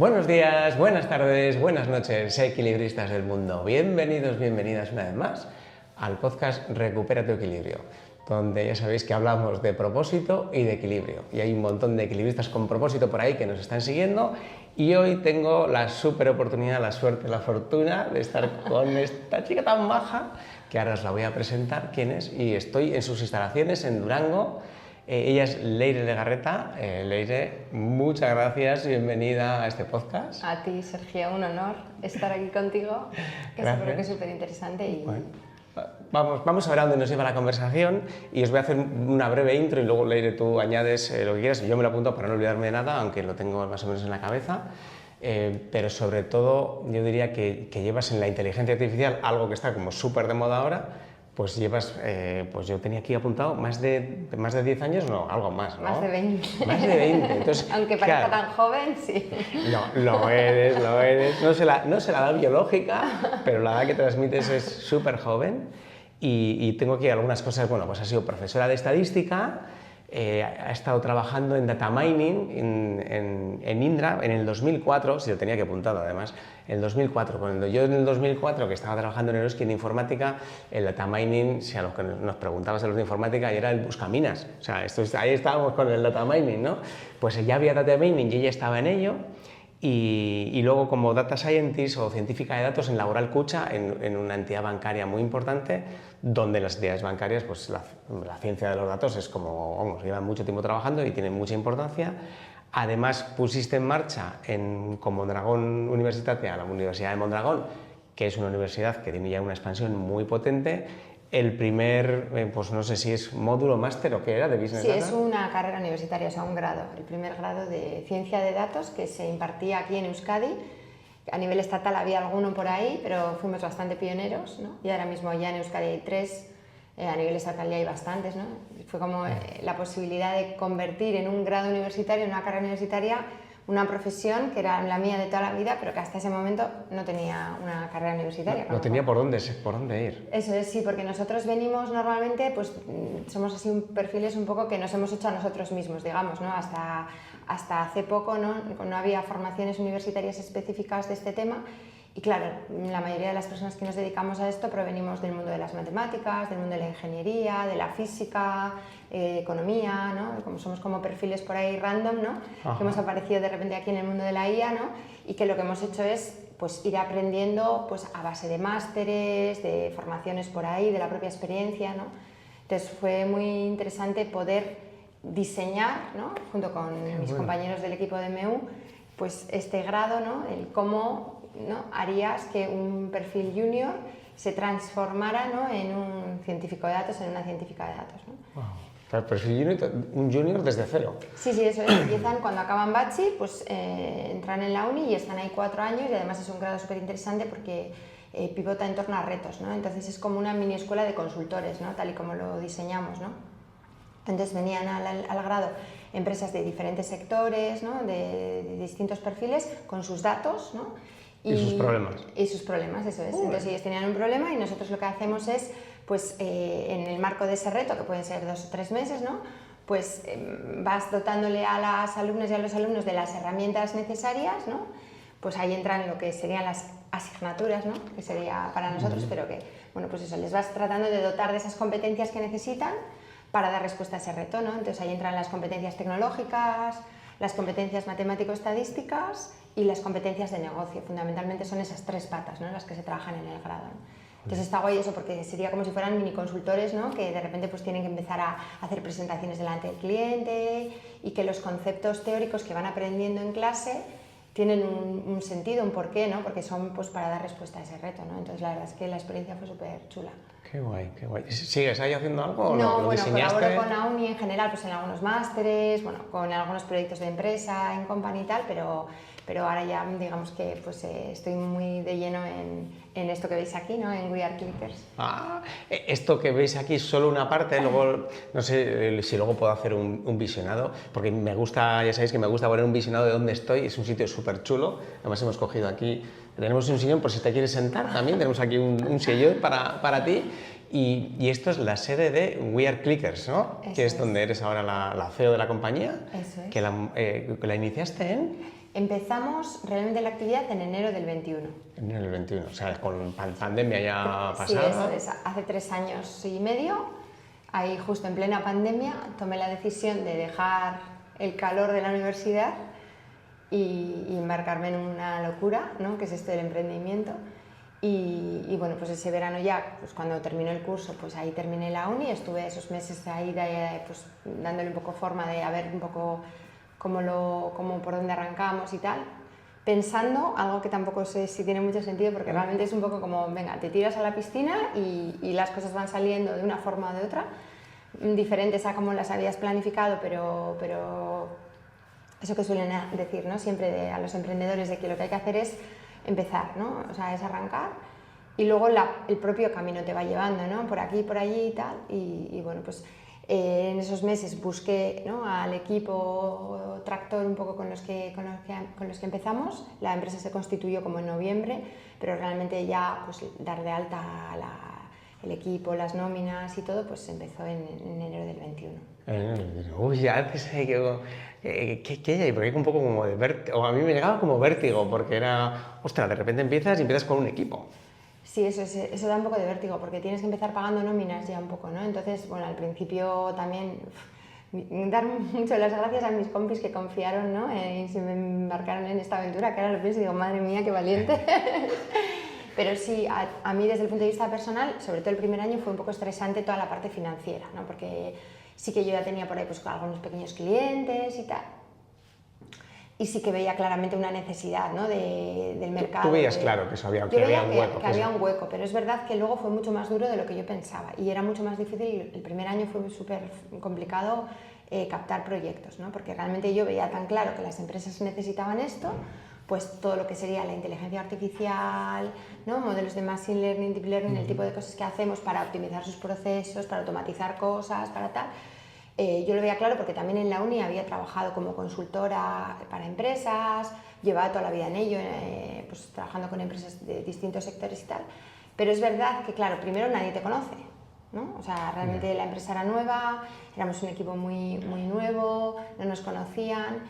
Buenos días, buenas tardes, buenas noches, equilibristas del mundo. Bienvenidos, bienvenidas una vez más al podcast Recupera tu Equilibrio, donde ya sabéis que hablamos de propósito y de equilibrio. Y hay un montón de equilibristas con propósito por ahí que nos están siguiendo. Y hoy tengo la súper oportunidad, la suerte, la fortuna de estar con esta chica tan maja, que ahora os la voy a presentar quién es. Y estoy en sus instalaciones en Durango. Ella es Leire Legarreta. Leire, muchas gracias y bienvenida a este podcast. A ti, Sergio, un honor estar aquí contigo, que seguro que es súper interesante. Y... Bueno, vamos a ver a dónde nos lleva la conversación y os voy a hacer una breve intro y luego, Leire, tú añades lo que quieras. Yo me lo apunto para no olvidarme de nada, aunque lo tengo más o menos en la cabeza. Pero sobre todo yo diría que llevas en la inteligencia artificial algo que está como súper de moda ahora. Pues llevas, pues yo tenía aquí apuntado más de 10 años, no, algo más, ¿no? Más de 20. Más de 20. Entonces, aunque parezca tan joven, sí. No, lo eres. No se la da biológica, pero la edad que transmites es súper joven. Y tengo aquí algunas cosas, bueno, pues ha sido profesora de estadística, ha estado trabajando en data mining en Indra en el 2004, si lo tenía que apuntar además, en el 2004. Cuando yo en el 2004, que estaba trabajando en Eroski en informática, el data mining, si a los que nos preguntabas a los de informática, era el buscaminas. O sea, ahí estábamos con el data mining, ¿no? Pues ya había data mining y ella estaba en ello. Y luego como data scientist o científica de datos en Laboral Cucha, en una entidad bancaria muy importante, donde las entidades bancarias, pues la ciencia de los datos es como, vamos, llevan mucho tiempo trabajando y tienen mucha importancia. Además pusiste en marcha con Mondragón Universitatea, la Universidad de Mondragón, que es una universidad que tiene ya una expansión muy potente, el primer, pues no sé si es módulo, máster o qué era, de Business Data. Sí, es una carrera universitaria, o sea, un grado, el primer grado de Ciencia de Datos que se impartía aquí en Euskadi. A nivel estatal había alguno por ahí, pero fuimos bastante pioneros, ¿no? Y ahora mismo ya en Euskadi hay 3, a nivel estatal ya hay bastantes, ¿no? Fue como la posibilidad de convertir en un grado universitario, en una carrera universitaria, una profesión que era la mía de toda la vida, pero que hasta ese momento no tenía una carrera universitaria. No tenía por dónde ir. Eso es, sí, porque nosotros venimos normalmente, pues somos así perfiles un poco que nos hemos hecho a nosotros mismos, digamos, ¿no? Hasta hace poco no había formaciones universitarias específicas de este tema. Y claro, la mayoría de las personas que nos dedicamos a esto provenimos del mundo de las matemáticas, del mundo de la ingeniería, de la física, economía, ¿no? Como somos como perfiles por ahí random, ¿no? Ajá. Que hemos aparecido de repente aquí en el mundo de la IA, ¿no? Y que lo que hemos hecho es pues, ir aprendiendo pues, a base de másteres, de formaciones por ahí, de la propia experiencia, ¿no? Entonces fue muy interesante poder diseñar, ¿no? Junto con mis compañeros del equipo de MEU, pues este grado, ¿no? El cómo, ¿no? harías que un perfil junior se transformara, ¿no? en un científico de datos, en una científica de datos, ¿no? Wow. El perfil un junior desde cero. Sí, eso es. Empiezan cuando acaban Bachi, pues entran en la uni y están ahí 4 años y además es un grado súper interesante porque pivota en torno a retos, ¿no? Entonces es como una mini escuela de consultores, ¿no? Tal y como lo diseñamos, ¿no? Entonces venían al grado empresas de diferentes sectores, ¿no? de distintos perfiles, con sus datos, ¿no? Y sus problemas. Y sus problemas, eso es. Entonces ellos tenían un problema y nosotros lo que hacemos es, pues en el marco de ese reto, que pueden ser 2 o 3 meses, ¿no? Pues vas dotándole a las alumnas y a los alumnos de las herramientas necesarias, ¿no? Pues ahí entran lo que serían las asignaturas, ¿no? Que sería para nosotros, pero que, bueno, pues eso, les vas tratando de dotar de esas competencias que necesitan para dar respuesta a ese reto, ¿no? Entonces ahí entran las competencias tecnológicas, las competencias matemático-estadísticas y las competencias de negocio. Fundamentalmente son esas 3 patas, ¿no? Las que se trabajan en el grado, ¿no? Entonces está guay eso porque sería como si fueran mini consultores, ¿no? Que de repente pues tienen que empezar a hacer presentaciones delante del cliente y que los conceptos teóricos que van aprendiendo en clase tienen un sentido, un porqué, ¿no? Porque son pues para dar respuesta a ese reto, ¿no? Entonces la verdad es que la experiencia fue súper chula. Qué guay, qué guay. ¿Sigues ahí haciendo algo o no? ¿Lo Bueno, diseñaste? colaboro con la uni en general, pues en algunos másteres, bueno, con algunos proyectos de empresa, en company y tal, pero ahora ya digamos que pues estoy muy de lleno en esto que veis aquí, ¿no? En We Are Clickers. Esto que veis aquí es solo una parte, luego no sé si luego puedo hacer un visionado, porque me gusta, ya sabéis que me gusta poner un visionado de dónde estoy, es un sitio súper chulo, además hemos cogido aquí, tenemos un sillón por si te quieres sentar también, tenemos aquí un sillón para ti. Y esto es la sede de We Are Clickers, ¿no? Eso que es es. donde eres ahora la CEO de la compañía. Eso es. Que la iniciaste en... Empezamos realmente la actividad en enero del 21. En el 21, o sea, con pandemia ya pasada. Sí, eso es. Hace 3 años y medio, ahí justo en plena pandemia, tomé la decisión de dejar el calor de la universidad y embarcarme en una locura, ¿no? Que es esto del emprendimiento. Y bueno, pues ese verano ya, pues cuando terminó el curso, pues ahí terminé la uni, estuve esos meses ahí pues, dándole un poco forma de a ver un poco cómo por dónde arrancamos y tal, pensando algo que tampoco sé si tiene mucho sentido, porque realmente es un poco como, venga, te tiras a la piscina y las cosas van saliendo de una forma o de otra, diferentes a como las habías planificado, pero eso que suelen decir, ¿no? Siempre a los emprendedores, de que lo que hay que hacer es empezar, ¿no? O sea, es arrancar y luego el propio camino te va llevando, ¿no? Por aquí, por allí y tal. Y bueno, pues en esos meses busqué, ¿no? Al equipo tractor un poco con los que empezamos. La empresa se constituyó como en noviembre, pero realmente ya pues, dar de alta el equipo, las nóminas y todo, pues empezó en enero del 21. Uy, ya pensé ¿qué hay? Porque hay un poco como de vértigo, o a mí me llegaba como vértigo, porque era, ostras, de repente empiezas con un equipo. Sí, eso da un poco de vértigo, porque tienes que empezar pagando nóminas ya un poco, ¿no? Entonces, bueno, al principio también dar mucho las gracias a mis compis que confiaron, ¿no? Y se me embarcaron en esta aventura, que ahora lo pienso y digo, madre mía, qué valiente. Pero sí, a mí desde el punto de vista personal, sobre todo el primer año, fue un poco estresante toda la parte financiera, ¿no? Porque sí que yo ya tenía por ahí pues, algunos pequeños clientes y tal. Y sí que veía claramente una necesidad, ¿no? del mercado. Tú veías claro que había un hueco. Que había un hueco, pero es verdad que luego fue mucho más duro de lo que yo pensaba y era mucho más difícil. El primer año fue súper complicado captar proyectos, ¿no? Porque realmente yo veía tan claro que las empresas necesitaban esto, pues todo lo que sería la inteligencia artificial, ¿no? Modelos de machine learning, deep learning, el tipo de cosas que hacemos para optimizar sus procesos, para automatizar cosas, para tal. Yo lo veía claro porque también en la uni había trabajado como consultora para empresas, llevaba toda la vida en ello, pues trabajando con empresas de distintos sectores y tal. Pero es verdad que, claro, primero nadie te conoce, ¿no? O sea, realmente la empresa era nueva, éramos un equipo muy nuevo, no nos conocían.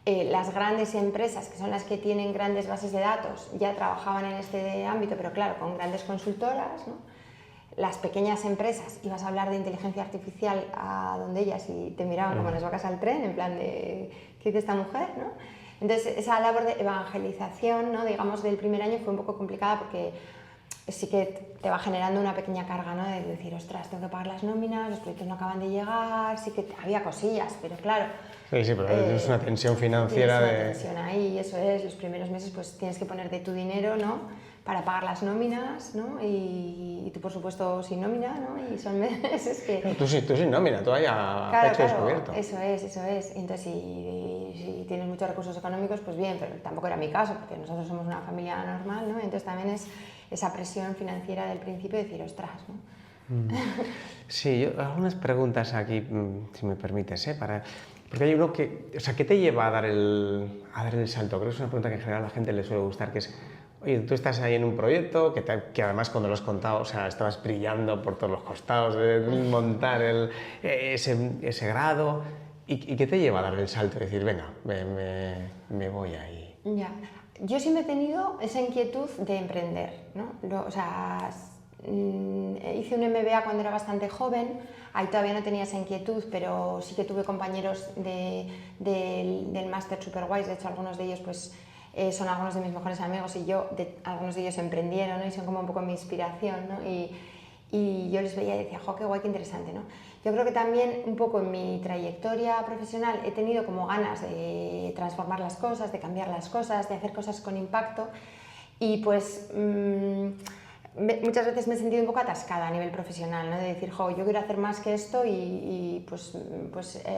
Las grandes empresas, que son las que tienen grandes bases de datos, ya trabajaban en este ámbito, pero claro, con grandes consultoras, ¿no? Las pequeñas empresas, ibas a hablar de inteligencia artificial a donde ellas y te miraban como las vacas al tren, en plan de ¿qué dice esta mujer?, ¿no? Entonces esa labor de evangelización, ¿no? Digamos, del primer año fue un poco complicada porque sí que te va generando una pequeña carga, ¿no? De decir, ostras, tengo que pagar las nóminas, los proyectos no acaban de llegar, sí que había cosillas, pero claro... Sí, pero es una tensión financiera de... tensión ahí, eso es, los primeros meses pues tienes que poner de tu dinero, ¿no? Para pagar las nóminas, ¿no? Y tú, por supuesto, sin nómina, ¿no? Y son meses que... Tú sin nómina, tú ya pecho descubierto. Eso es. Entonces, si tienes muchos recursos económicos, pues bien, pero tampoco era mi caso, porque nosotros somos una familia normal, ¿no? Entonces también es esa presión financiera del principio de decir, ostras, ¿no? Sí, yo, algunas preguntas aquí, si me permites, porque hay uno que... O sea, ¿qué te lleva a dar el salto? Creo que es una pregunta que en general a la gente le suele gustar, que es... Oye, tú estás ahí en un proyecto que además cuando lo has contado, o sea, estabas brillando por todos los costados de montar ese grado. ¿Y qué te lleva a dar el salto y decir, venga, me voy ahí? Ya, yo siempre he tenido esa inquietud de emprender, ¿no? O sea, hice un MBA cuando era bastante joven, ahí todavía no tenía esa inquietud, pero sí que tuve compañeros del máster super guays, de hecho algunos de ellos pues... son algunos de mis mejores amigos y algunos de ellos emprendieron, ¿no? Y son como un poco mi inspiración, ¿no? Y yo les veía y decía, jo, qué guay, qué interesante, ¿no? Yo creo que también un poco en mi trayectoria profesional he tenido como ganas de transformar las cosas, de cambiar las cosas, de hacer cosas con impacto y pues muchas veces me he sentido un poco atascada a nivel profesional, ¿no? De decir, jo, yo quiero hacer más que esto y pues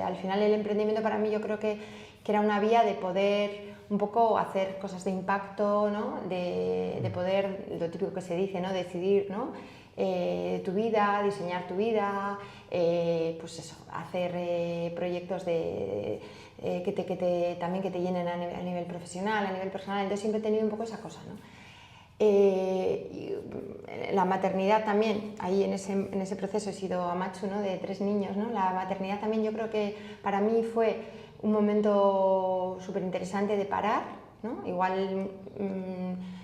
al final el emprendimiento para mí yo creo que era una vía de poder un poco hacer cosas de impacto, ¿no? De poder, lo típico que se dice, ¿no? Decidir, ¿no? Tu vida, diseñar tu vida, pues eso, hacer proyectos también que te llenen a nivel profesional, a nivel personal. Entonces siempre he tenido un poco esa cosa, ¿no? La maternidad también, ahí en ese proceso he sido amachu, ¿no? De 3 niños, ¿no? La maternidad también yo creo que para mí fue un momento súper interesante de parar, ¿no? Igual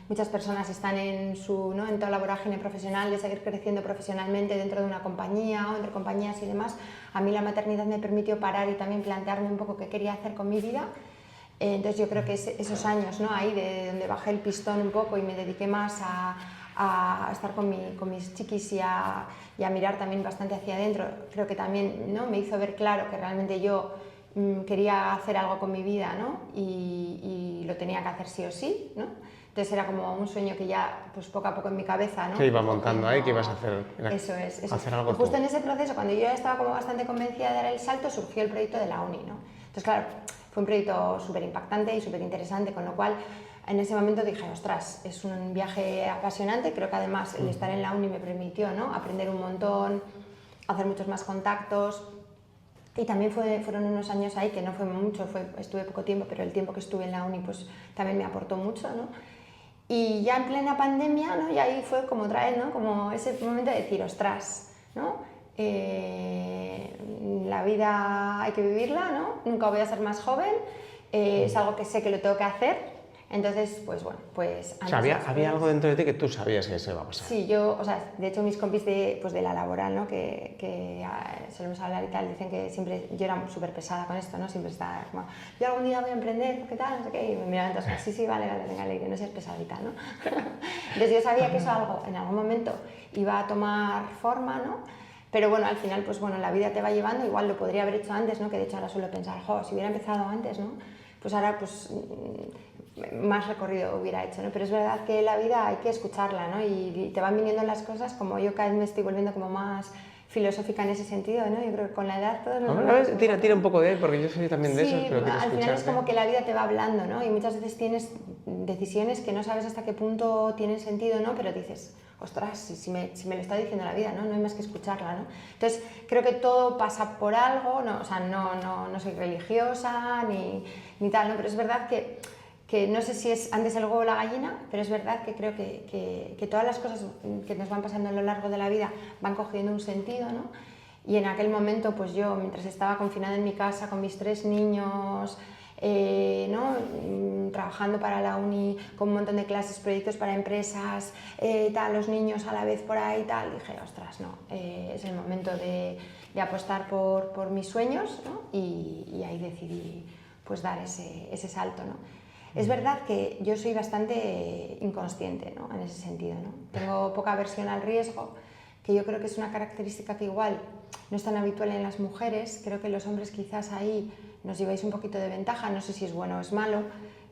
muchas personas están ¿no? en toda la vorágine profesional, de seguir creciendo profesionalmente dentro de una compañía o entre compañías y demás. A mí la maternidad me permitió parar y también plantearme un poco qué quería hacer con mi vida. Entonces yo creo que esos años, ¿no? Ahí de donde bajé el pistón un poco y me dediqué más a estar con mis chiquis y a mirar también bastante hacia adentro, creo que también, ¿no? Me hizo ver claro que realmente yo quería hacer algo con mi vida, ¿no? y lo tenía que hacer sí o sí, ¿no? Entonces era como un sueño que ya pues poco a poco en mi cabeza, ¿no? Que iba montando ahí, que ibas a hacer, eso es. Hacer algo y justo tú. en ese proceso, cuando yo ya estaba como bastante convencida de dar el salto, surgió el proyecto de la uni, ¿no? Entonces claro, fue un proyecto súper impactante y súper interesante, con lo cual en ese momento dije, ostras, es un viaje apasionante, creo que además el estar en la uni me permitió, ¿no? Aprender un montón, hacer muchos más contactos. Y también fueron unos años ahí que no fue mucho, estuve poco tiempo, pero el tiempo que estuve en la uni pues también me aportó mucho, ¿no? Y ya en plena pandemia, ¿no? Y ahí fue como otra vez, ¿no? Como ese momento de decir, ostras, ¿no? La vida hay que vivirla, ¿no? Nunca voy a ser más joven, es algo que sé que lo tengo que hacer. Entonces, pues bueno, pues... O sea, había algo dentro de ti que tú sabías que eso iba a pasar. Sí, o sea, de hecho mis compis pues de la laboral, ¿no? que solemos hablar y tal, dicen que siempre, yo era súper pesada con esto, ¿no? Siempre estaba como, yo algún día voy a emprender, ¿qué tal? No sé qué, y me miraban entonces, sí, vale, venga, que no seas pesadita, ¿no? Entonces yo sabía que eso en algún momento iba a tomar forma, ¿no? Pero bueno, al final, pues bueno, la vida te va llevando, igual lo podría haber hecho antes, ¿no? Que de hecho ahora suelo pensar, si hubiera empezado antes, ¿no? Pues ahora, pues... más recorrido hubiera hecho, ¿no? Pero es verdad que la vida hay que escucharla, ¿no? Y te van viniendo las cosas, como yo cada vez me estoy volviendo como más filosófica en ese sentido, ¿no? Yo creo que con la edad todos nos... Tira un poco de él, porque yo soy también de esos, pero quiero al final es escucharte. como que la vida te va hablando, ¿no? Y muchas veces tienes decisiones que no sabes hasta qué punto tienen sentido, ¿no? Pero dices, ostras, si me lo está diciendo la vida, ¿no? No hay más que escucharla, ¿no? Entonces, creo que todo pasa por algo, ¿no? O sea, no soy religiosa ni tal, ¿no? Pero es verdad que no sé si es antes el huevo o la gallina, pero es verdad que creo que todas las cosas que nos van pasando a lo largo de la vida van cogiendo un sentido, ¿no? Y en aquel momento, pues yo, mientras estaba confinada en mi casa con mis 3 niños, ¿no? Trabajando para la uni, con un montón de clases, proyectos para empresas, los niños a la vez por ahí, dije, ostras, no, es el momento de apostar por mis sueños, ¿no? Y ahí decidí pues dar ese salto, ¿no? Es verdad que yo soy bastante inconsciente, ¿no? En ese sentido, ¿no? Tengo poca aversión al riesgo, que yo creo que es una característica que igual no es tan habitual en las mujeres. Creo que los hombres quizás ahí nos lleváis un poquito de ventaja, no sé si es bueno o es malo.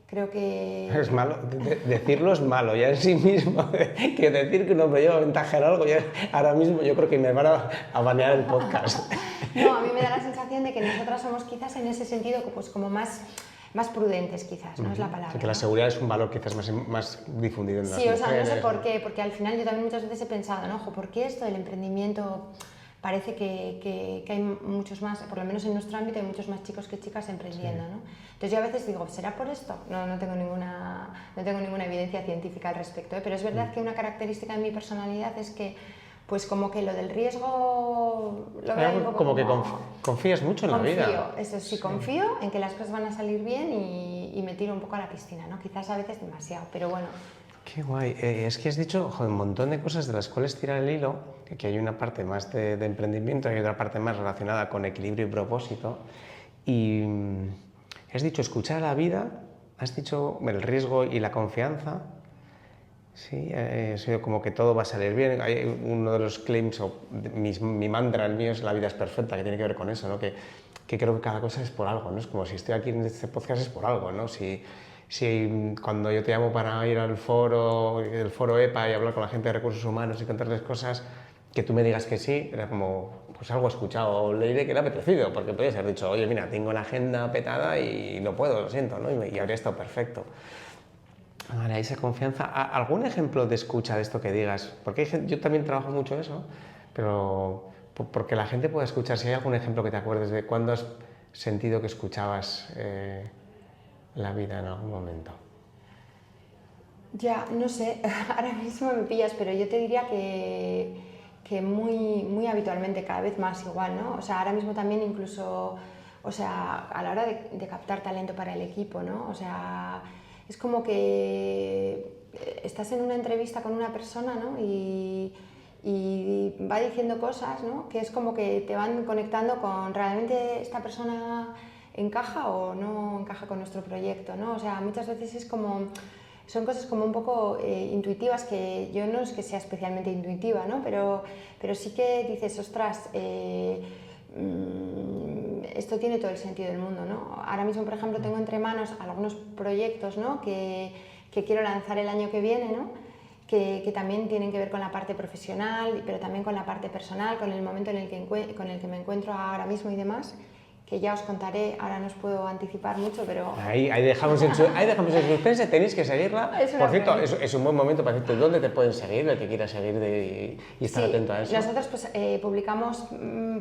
Creo que... Es malo, decirlo es malo ya en sí mismo, que decir que un hombre lleva ventaja en algo, ya ahora mismo yo creo que me van a banear el podcast. No, a mí me da la sensación de que nosotras somos quizás en ese sentido pues como más prudentes quizás, ¿no? Es la palabra. O sea, que la seguridad es un valor quizás más difundido en las mujeres. Sí, o sea, no sé por qué, porque al final yo también muchas veces he pensado, ¿no? ¿Por qué esto del emprendimiento parece que hay muchos más, por lo menos en nuestro ámbito, hay muchos más chicos que chicas emprendiendo, ¿no? Entonces yo a veces digo, ¿será por esto? No tengo ninguna evidencia científica al respecto, ¿eh? Pero es verdad que una característica de mi personalidad es que pues como que lo del riesgo lo veo un poco como que confías mucho en la vida. Eso sí, confío en que las cosas van a salir bien y me tiro un poco a la piscina, ¿no? Quizás a veces demasiado, pero bueno. Qué guay. Es que has dicho un montón de cosas de las cuales tirar el hilo, que hay una parte más de emprendimiento, hay otra parte más relacionada con equilibrio y propósito. Y has dicho escuchar a la vida, has dicho el riesgo y la confianza. Sí, ha sido como que todo va a salir bien. Hay uno de los claims, mi mantra, el mío es la vida es perfecta, que tiene que ver con eso, ¿no? Que creo que cada cosa es por algo, ¿no? Es como si estoy aquí en este podcast es por algo, ¿no? Si cuando yo te llamo para ir al foro EPA y hablar con la gente de recursos humanos y contarles cosas, que tú me digas que sí, era como, pues algo escuchado, o le diré que le ha apetecido, porque podías haber dicho, oye, mira, tengo la agenda petada y no puedo, lo siento, ¿no? Y habría estado perfecto. Vale, esa confianza. ¿Algún ejemplo de escucha de esto que digas? Porque yo también trabajo mucho eso, pero porque la gente pueda escuchar. Si hay algún ejemplo que te acuerdes de cuándo has sentido que escuchabas la vida en algún momento. Ya, no sé, ahora mismo me pillas, pero yo te diría que muy habitualmente, cada vez más igual, ¿no? O sea, ahora mismo también incluso o sea, a la hora de captar talento para el equipo, ¿no? O sea, es como que estás en una entrevista con una persona, ¿no? Y va diciendo cosas, ¿no? Que es como que te van conectando con realmente esta persona encaja o no encaja con nuestro proyecto, ¿no? O sea, muchas veces es como, son cosas como un poco intuitivas, que yo no es que sea especialmente intuitiva, ¿no? Pero sí que dices, ostras, esto tiene todo el sentido del mundo, ¿no? Ahora mismo, por ejemplo, tengo entre manos algunos proyectos, ¿no? que quiero lanzar el año que viene, ¿no? Que también tienen que ver con la parte profesional, pero también con la parte personal, con el momento en el que me encuentro ahora mismo y demás, que ya os contaré, ahora no os puedo anticipar mucho, pero... Ahí dejamos en suspense, tenéis que seguirla. Por cierto, es un buen momento para decirte dónde te pueden seguir, el que quiera seguir y estar atento a eso. Nosotros pues, publicamos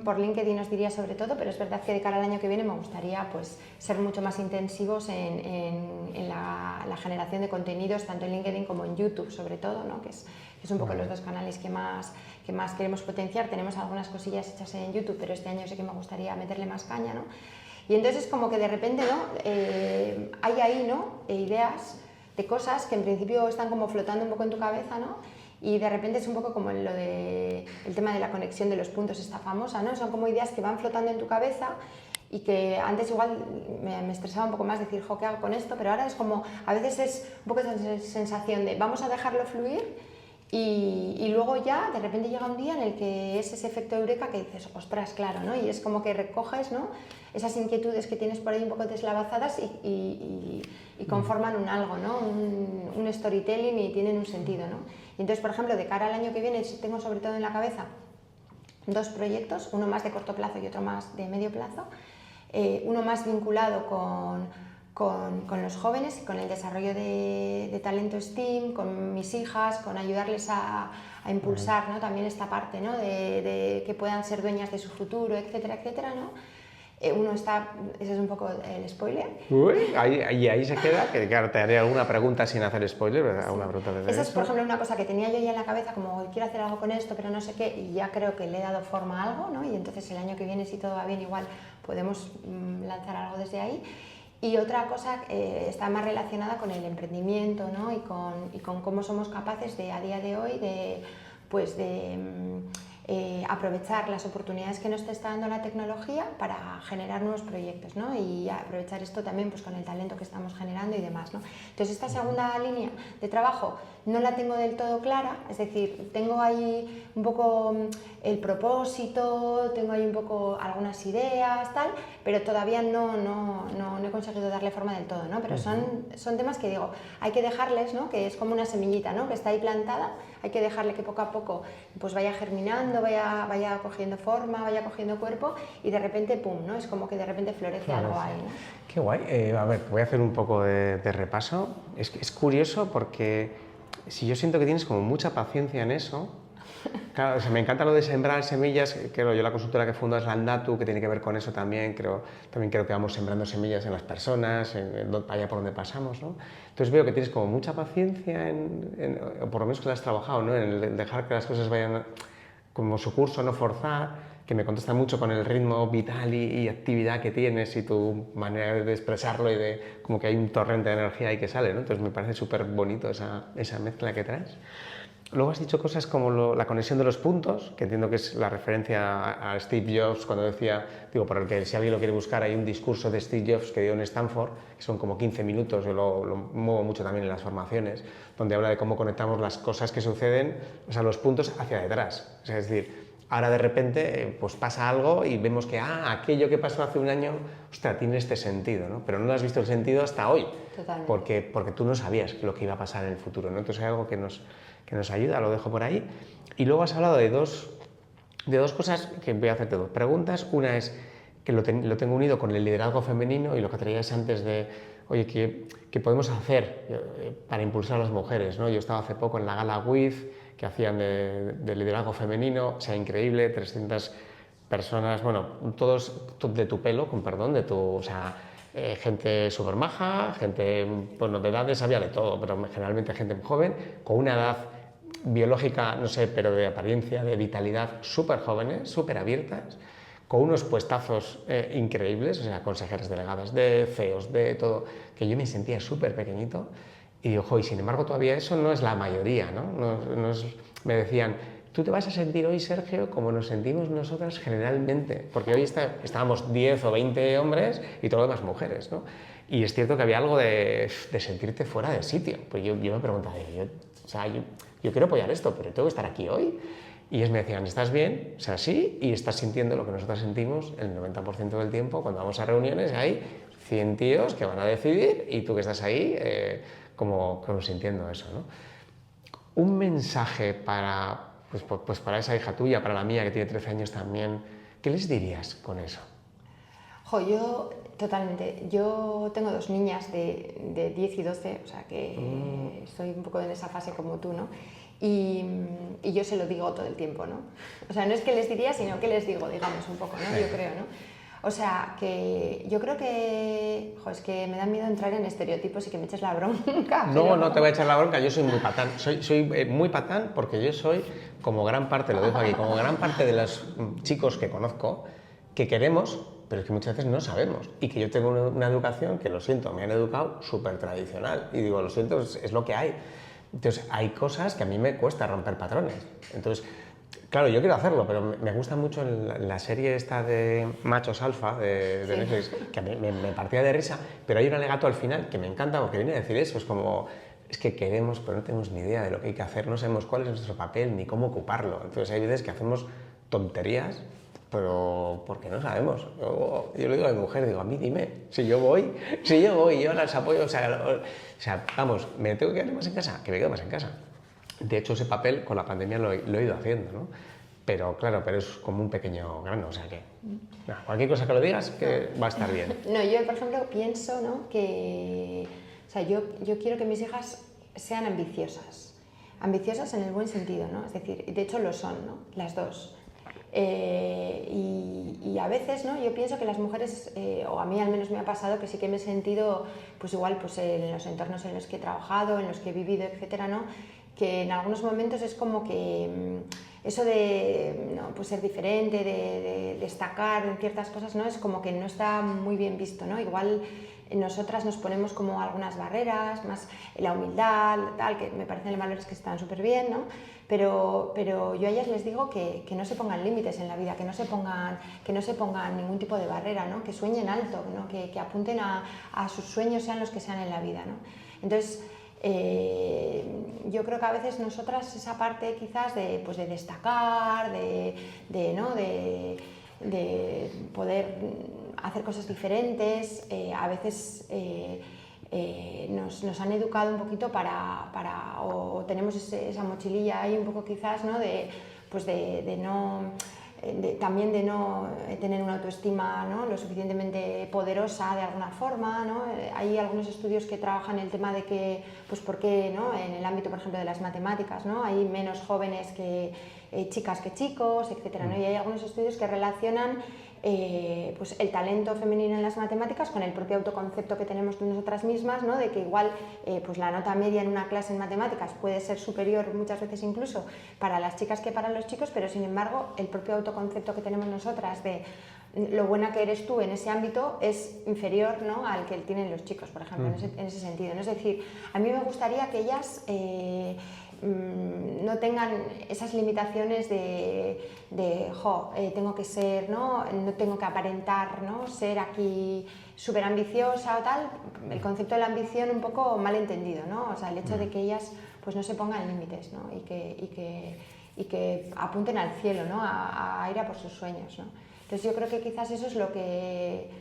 por LinkedIn, os diría sobre todo, pero es verdad que de cara al año que viene me gustaría pues, ser mucho más intensivos en la generación de contenidos, tanto en LinkedIn como en YouTube, sobre todo, ¿no? que es un poco los dos canales que más queremos potenciar. Tenemos algunas cosillas hechas en YouTube, pero este año sí que me gustaría meterle más caña, ¿no? Y entonces como que de repente, ¿no? Hay ahí, ¿no? Ideas de cosas que en principio están como flotando un poco en tu cabeza, ¿no? Y de repente es un poco como el tema de la conexión de los puntos, esta famosa, ¿no? Son como ideas que van flotando en tu cabeza y que antes igual me estresaba un poco más decir, jo, ¿qué hago con esto? Pero ahora es como, a veces es un poco esa sensación de vamos a dejarlo fluir. Y luego ya de repente llega un día en el que es ese efecto eureka que dices, ostras, claro, ¿no? Y es como que recoges, ¿no? Esas inquietudes que tienes por ahí un poco deslavazadas y conforman un algo, ¿no? Un storytelling y tienen un sentido, ¿no? Y entonces, por ejemplo, de cara al año que viene tengo sobre todo en la cabeza dos proyectos, uno más de corto plazo y otro más de medio plazo, uno más vinculado con los jóvenes, con el desarrollo de talento STEAM, con mis hijas, con ayudarles a impulsar, ¿no? También esta parte, ¿no? de que puedan ser dueñas de su futuro, etcétera, etcétera, ¿no? Uno está, ese es un poco el spoiler. Uy, ahí se queda, que claro, te haré alguna pregunta sin hacer spoiler, ¿verdad? Sí. Alguna pregunta desde esa es, por ejemplo, una cosa que tenía yo ya en la cabeza, como quiero hacer algo con esto, pero no sé qué, y ya creo que le he dado forma a algo, ¿no? Y entonces el año que viene, si todo va bien, igual podemos lanzar algo desde ahí. Y otra cosa está más relacionada con el emprendimiento, ¿no? y con cómo somos capaces de, a día de hoy de aprovechar las oportunidades que nos está dando la tecnología para generar nuevos proyectos, ¿no? Y aprovechar esto también pues, con el talento que estamos generando y demás, ¿no? Entonces esta segunda línea de trabajo no la tengo del todo clara, es decir, tengo ahí un poco el propósito, tengo ahí un poco algunas ideas, tal, pero todavía no he conseguido darle forma del todo, ¿no? Pero son temas que digo, hay que dejarles, ¿no? Que es como una semillita, ¿no? Que está ahí plantada, hay que dejarle que poco a poco pues vaya germinando, vaya cogiendo forma, vaya cogiendo cuerpo y de repente, pum, ¿no? Es como que de repente florece algo ahí, ¿no? Qué guay. A ver, voy a hacer un poco de repaso. Es curioso porque si yo siento que tienes como mucha paciencia en eso. Claro, o sea, me encanta lo de sembrar semillas. Creo, yo la consultora que fundo es Landatu, que tiene que ver con eso también. También creo que vamos sembrando semillas en las personas, allá por donde pasamos, ¿no? Entonces veo que tienes como mucha paciencia, o por lo menos que la has trabajado, ¿no? En el dejar que las cosas vayan como su curso, no forzar, que me contesta mucho con el ritmo vital y actividad que tienes y tu manera de expresarlo y de como que hay un torrente de energía ahí que sale, ¿no? Entonces me parece súper bonito esa mezcla que traes. Luego has dicho cosas como la conexión de los puntos, que entiendo que es la referencia a Steve Jobs cuando decía, digo, por el que si alguien lo quiere buscar, hay un discurso de Steve Jobs que dio en Stanford, que son como 15 minutos, yo lo muevo mucho también en las formaciones, donde habla de cómo conectamos las cosas que suceden, o sea, los puntos hacia detrás. O sea, es decir, ahora de repente pues pasa algo y vemos que aquello que pasó hace un año, ostras, tiene este sentido, ¿no? Pero no lo has visto el sentido hasta hoy. Totalmente. Porque tú no sabías lo que iba a pasar en el futuro, ¿no? Entonces hay algo que nos ayuda, lo dejo por ahí. Y luego has hablado de dos cosas que voy a hacerte dos preguntas. Una es que lo tengo unido con el liderazgo femenino y lo que traías antes de, oye, ¿qué podemos hacer para impulsar a las mujeres, ¿no? Yo estaba hace poco en la gala WIF, que hacían de liderazgo femenino, o sea, increíble, 300 personas, bueno, todos de tu pelo, con perdón, o sea, gente súper maja, gente, bueno, de edades había de todo, pero generalmente gente muy joven, con una edad biológica, no sé, pero de apariencia, de vitalidad, súper jóvenes, súper abiertas, con unos puestazos increíbles, o sea, consejeras delegadas, de CEOs, de todo, que yo me sentía súper pequeñito y digo, jo, y sin embargo todavía eso no es la mayoría, ¿no? Me decían, tú te vas a sentir hoy, Sergio, como nos sentimos nosotras generalmente, porque hoy estábamos 10 o 20 hombres y todo lo demás mujeres, ¿no? Y es cierto que había algo de sentirte fuera de sitio. Pues yo me preguntaba, yo quiero apoyar esto, pero tengo que estar aquí hoy. Y ellos me decían, ¿estás bien? O sea, sí, y estás sintiendo lo que nosotros sentimos el 90% del tiempo cuando vamos a reuniones, hay 100 tíos que van a decidir y tú que estás ahí como sintiendo eso, ¿no? Un mensaje para, pues para esa hija tuya, para la mía que tiene 13 años también, ¿qué les dirías con eso? Jo, yo totalmente. Yo tengo 2 niñas de 10 y 12, o sea que estoy un poco en esa fase como tú, ¿no? Y yo se lo digo todo el tiempo, ¿no? O sea, no es que les diría, sino que les digo, digamos, un poco, ¿no? Yo creo, ¿no? O sea, que yo creo que... Jo, es que me da miedo entrar en estereotipos y que me eches la bronca. No, no te voy a echar la bronca, yo soy muy patán. Soy muy patán porque yo soy, como gran parte, lo dejo aquí, como gran parte de los chicos que conozco, que queremos, pero es que muchas veces no sabemos. Y que yo tengo una educación que, lo siento, me han educado súper tradicional. Y digo, lo siento, es lo que hay. Entonces, hay cosas que a mí me cuesta romper patrones. Entonces, claro, yo quiero hacerlo, pero me gusta mucho la serie esta de Machos Alfa de Netflix, que me partía de risa, pero hay un alegato al final que me encanta porque viene a decir eso, es como, es que queremos, pero no tenemos ni idea de lo que hay que hacer, no sabemos cuál es nuestro papel ni cómo ocuparlo. Entonces, hay veces que hacemos tonterías, pero porque no sabemos. Yo le digo a mi mujer, digo, a mí dime, si yo voy, yo las apoyo, o sea, vamos, ¿me tengo que quedar más en casa? Que me quedo más en casa. De hecho, ese papel con la pandemia lo he ido haciendo, ¿no? Pero claro, pero es como un pequeño grano, o sea que nada, cualquier cosa que lo digas que va a estar bien. No, yo, por ejemplo, pienso, ¿no? Que, o sea, yo quiero que mis hijas sean ambiciosas en el buen sentido, ¿no? Es decir, de hecho lo son, ¿no? Las dos. Y a veces, ¿no? Yo pienso que las mujeres, o a mí al menos me ha pasado, que sí que me he sentido, pues igual, pues en los entornos en los que he trabajado, en los que he vivido, etcétera, ¿no? Que en algunos momentos es como que eso de, ¿no? Pues ser diferente, de destacar en ciertas cosas, ¿no? Es como que no está muy bien visto, ¿no? Igual nosotras nos ponemos como algunas barreras, más la humildad, tal, que me parecen valores que están súper bien, ¿no? Pero yo a ellas les digo que no se pongan límites en la vida, que no se pongan ningún tipo de barrera, ¿no? Que sueñen alto, ¿no? Que apunten a sus sueños, sean los que sean en la vida, ¿no? Entonces, yo creo que a veces nosotras esa parte quizás de destacar, de poder hacer cosas diferentes, a veces nos han educado un poquito o tenemos esa mochililla ahí un poco quizás, ¿no? También de no tener una autoestima, ¿no? Lo suficientemente poderosa de alguna forma, ¿no? Hay algunos estudios que trabajan el tema de que, pues por qué, ¿no? En el ámbito, por ejemplo, de las matemáticas, ¿no? Hay menos jóvenes chicas que chicos, etcétera, ¿no? Y hay algunos estudios que relacionan pues el talento femenino en las matemáticas con el propio autoconcepto que tenemos de nosotras mismas, ¿no? De que igual pues la nota media en una clase en matemáticas puede ser superior muchas veces incluso para las chicas que para los chicos, pero sin embargo el propio autoconcepto que tenemos nosotras de lo buena que eres tú en ese ámbito es inferior, ¿no? Al que tienen los chicos, por ejemplo, en ese sentido, ¿no? Es decir, a mí me gustaría que ellas no tengan esas limitaciones tengo que ser, no tengo que aparentar, ¿no? Ser aquí súper ambiciosa o tal. El concepto de la ambición un poco mal entendido, ¿no? O sea, el hecho de que ellas pues no se pongan límites, ¿no? Y que apunten al cielo, ¿no? A ir a por sus sueños, ¿no? Entonces yo creo que quizás eso es lo que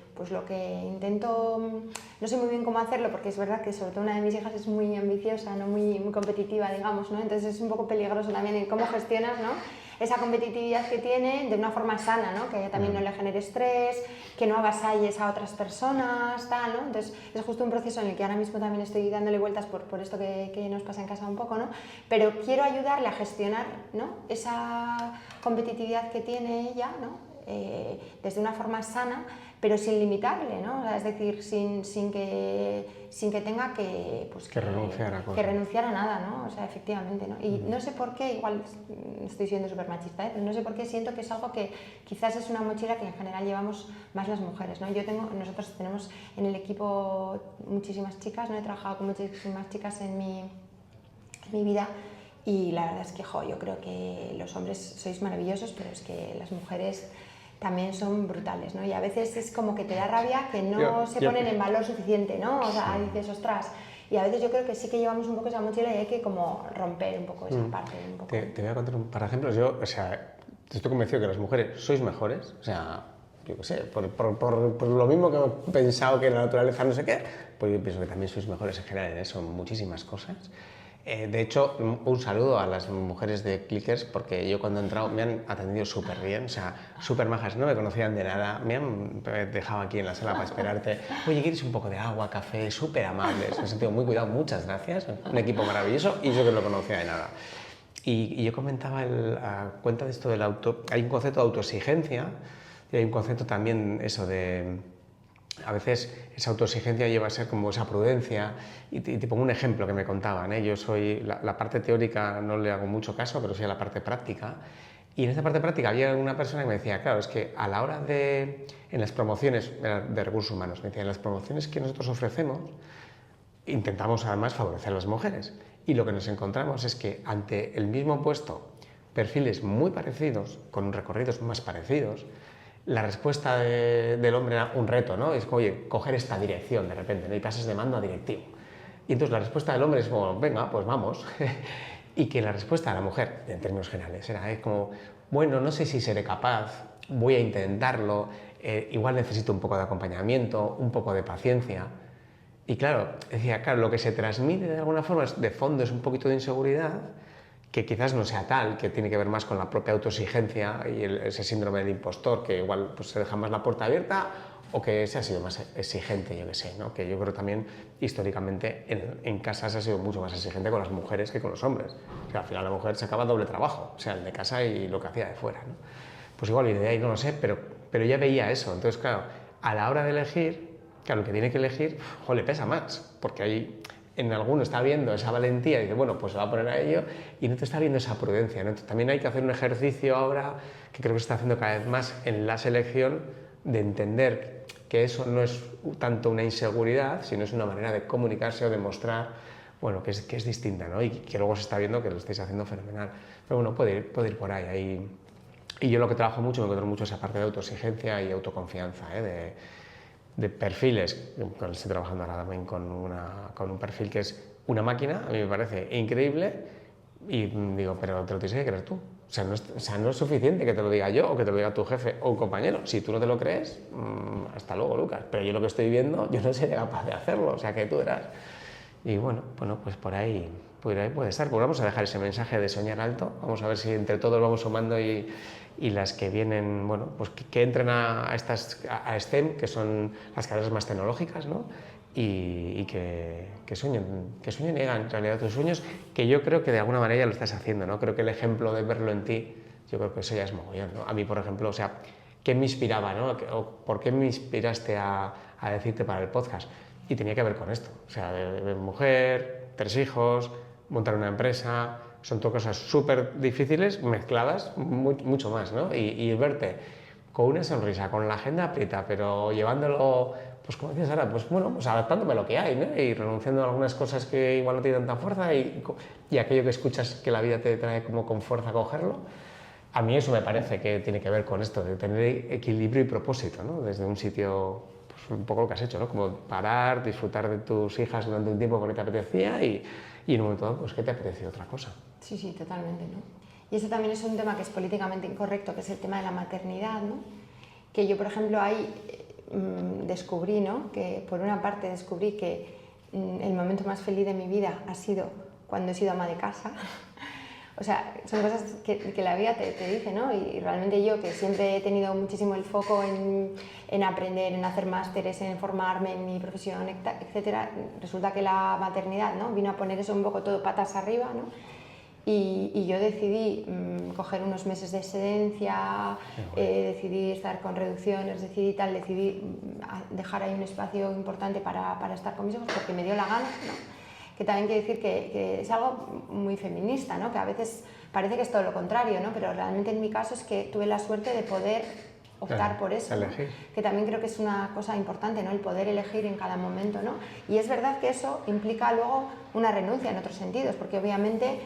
intento, no sé muy bien cómo hacerlo, porque es verdad que sobre todo una de mis hijas es muy ambiciosa, ¿no? Muy competitiva, digamos, ¿no? Entonces es un poco peligroso también en cómo gestionas, ¿no? Esa competitividad que tiene de una forma sana, ¿no? Que a ella también no le genere estrés, que no avasalles a otras personas, tal, ¿no? Entonces es justo un proceso en el que ahora mismo también estoy dándole vueltas por esto que nos pasa en casa un poco, ¿no? Pero quiero ayudarle a gestionar, ¿no? Esa competitividad que tiene ella, ¿no? Desde una forma sana, pero sin limitarle, ¿no? O sea, es decir, sin que tenga que, pues, que renunciar a cosas. Que renunciar a nada, ¿no? O sea, efectivamente, ¿no? Y no sé por qué, igual estoy siendo súper machista, pero no sé por qué siento que es algo que quizás es una mochila que en general llevamos más las mujeres, ¿no? Nosotros tenemos en el equipo muchísimas chicas, ¿no? He trabajado con muchísimas chicas en mi vida. Y la verdad es que, yo creo que los hombres sois maravillosos, pero es que las mujeres también son brutales, ¿no? Y a veces es como que te da rabia que no se ponen en valor suficiente, ¿no? O sea, dices, ostras, y a veces yo creo que sí que llevamos un poco esa mochila y hay que como romper un poco esa parte. Un poco. Te voy a contar un par de ejemplos. Yo, o sea, estoy convencido que las mujeres sois mejores, o sea, yo qué sé, por lo mismo que he pensado que la naturaleza no sé qué, pues yo pienso que también sois mejores en general en eso, en muchísimas cosas. De hecho, un saludo a las mujeres de Clickers, porque yo cuando he entrado me han atendido súper bien, o sea, súper majas, no me conocían de nada, me han dejado aquí en la sala para esperarte. Oye, ¿quieres un poco de agua, café? Súper amables, me he sentido muy cuidado, muchas gracias, un equipo maravilloso y yo que no conocía de nada. Y yo comentaba a cuenta de esto del hay un concepto de autoexigencia y hay un concepto también eso de... A veces esa autoexigencia lleva a ser como esa prudencia y te pongo un ejemplo que me contaban, ¿eh? Yo soy, la parte teórica no le hago mucho caso, pero sí a la parte práctica, y en esta parte práctica había una persona que me decía, claro, es que a la hora en las promociones de recursos humanos, me decía, en las promociones que nosotros ofrecemos intentamos además favorecer a las mujeres y lo que nos encontramos es que ante el mismo puesto, perfiles muy parecidos, con recorridos más parecidos, la respuesta del hombre era un reto, ¿no? Es como, oye, coger esta dirección de repente, ¿no? Y pasas de mando a directivo. Y entonces la respuesta del hombre es como, venga, pues vamos. Y que la respuesta de la mujer, en términos generales, era como, bueno, no sé si seré capaz, voy a intentarlo, igual necesito un poco de acompañamiento, un poco de paciencia. Y claro, decía, claro, lo que se transmite de alguna forma de fondo es un poquito de inseguridad, que quizás no sea tal, que tiene que ver más con la propia autoexigencia y ese síndrome del impostor, que igual pues, se deja más la puerta abierta, o que se ha sido más exigente, yo que sé, ¿no? Que yo creo también históricamente en casa se ha sido mucho más exigente con las mujeres que con los hombres. O sea, al final la mujer se acaba doble trabajo, o sea, el de casa y lo que hacía de fuera, ¿no? Pues igual y de ahí no lo sé, pero ya veía eso. Entonces, claro, a la hora de elegir, claro, el que tiene que elegir, le pesa más, porque ahí en alguno está viendo esa valentía y dice, bueno, pues se va a poner a ello, y en otro está viendo esa prudencia, ¿no? Entonces, también hay que hacer un ejercicio ahora, que creo que se está haciendo cada vez más en la selección, de entender que eso no es tanto una inseguridad, sino es una manera de comunicarse o de mostrar, bueno, que es distinta, ¿no? Y que luego se está viendo que lo estáis haciendo fenomenal. Pero bueno, puede ir por ahí. Y yo lo que trabajo mucho, me encuentro mucho esa parte de autoexigencia y autoconfianza, de perfiles, estoy trabajando ahora también con un perfil que es una máquina, a mí me parece increíble, y digo, pero te lo tienes que creer tú. O sea, no es suficiente que te lo diga yo o que te lo diga tu jefe o un compañero. Si tú no te lo crees, hasta luego, Lucas. Pero yo lo que estoy viendo, yo no sería capaz de hacerlo, o sea, que tú verás. Y bueno, pues por ahí puede estar. Pues vamos a dejar ese mensaje de soñar alto, vamos a ver si entre todos vamos sumando y las que vienen, bueno, pues que entren a STEM, que son las carreras más tecnológicas, ¿no? Y que sueñen y hagan realidad tus sueños, que yo creo que de alguna manera ya lo estás haciendo, ¿no? Creo que el ejemplo de verlo en ti, yo creo que eso ya es mogollón, ¿no? A mí, por ejemplo, o sea, ¿qué me inspiraba, ¿no? O ¿por qué me inspiraste a decirte para el podcast? Y tenía que ver con esto, o sea, de mujer, 3 hijos, montar una empresa, son todas cosas súper difíciles, mezcladas, mucho más, ¿no? Y verte con una sonrisa, con la agenda aprieta, pero llevándolo, pues como decías ahora, pues bueno, pues adaptándome a lo que hay, ¿no? Y renunciando a algunas cosas que igual no tienen tanta fuerza y aquello que escuchas que la vida te trae como con fuerza a cogerlo. A mí eso me parece que tiene que ver con esto, de tener equilibrio y propósito, ¿no? Desde un sitio, pues un poco lo que has hecho, ¿no? Como parar, disfrutar de tus hijas durante un tiempo porque te apetecía y en un momento dado, pues que te apetecía otra cosa. Sí, totalmente, ¿no? Y eso también es un tema que es políticamente incorrecto, que es el tema de la maternidad, ¿no? Que yo, por ejemplo, ahí descubrí, ¿no? Que por una parte descubrí que el momento más feliz de mi vida ha sido cuando he sido ama de casa. O sea, son cosas que la vida te dice, ¿no? Y realmente yo, que siempre he tenido muchísimo el foco en aprender, en hacer másteres, en formarme en mi profesión, etcétera, resulta que la maternidad, ¿no? Vino a poner eso un poco todo patas arriba, ¿no? y yo decidí coger unos meses de excedencia, decidí estar con reducciones, decidí dejar ahí un espacio importante para estar con mis hijos porque me dio la gana, ¿no? Que también quiere decir que es algo muy feminista, ¿no? Que a veces parece que es todo lo contrario, ¿no? Pero realmente en mi caso es que tuve la suerte de poder optar por eso, ¿no? Que también creo que es una cosa importante, ¿no? El poder elegir en cada momento, ¿no? Y es verdad que eso implica luego una renuncia en otros sentidos, porque obviamente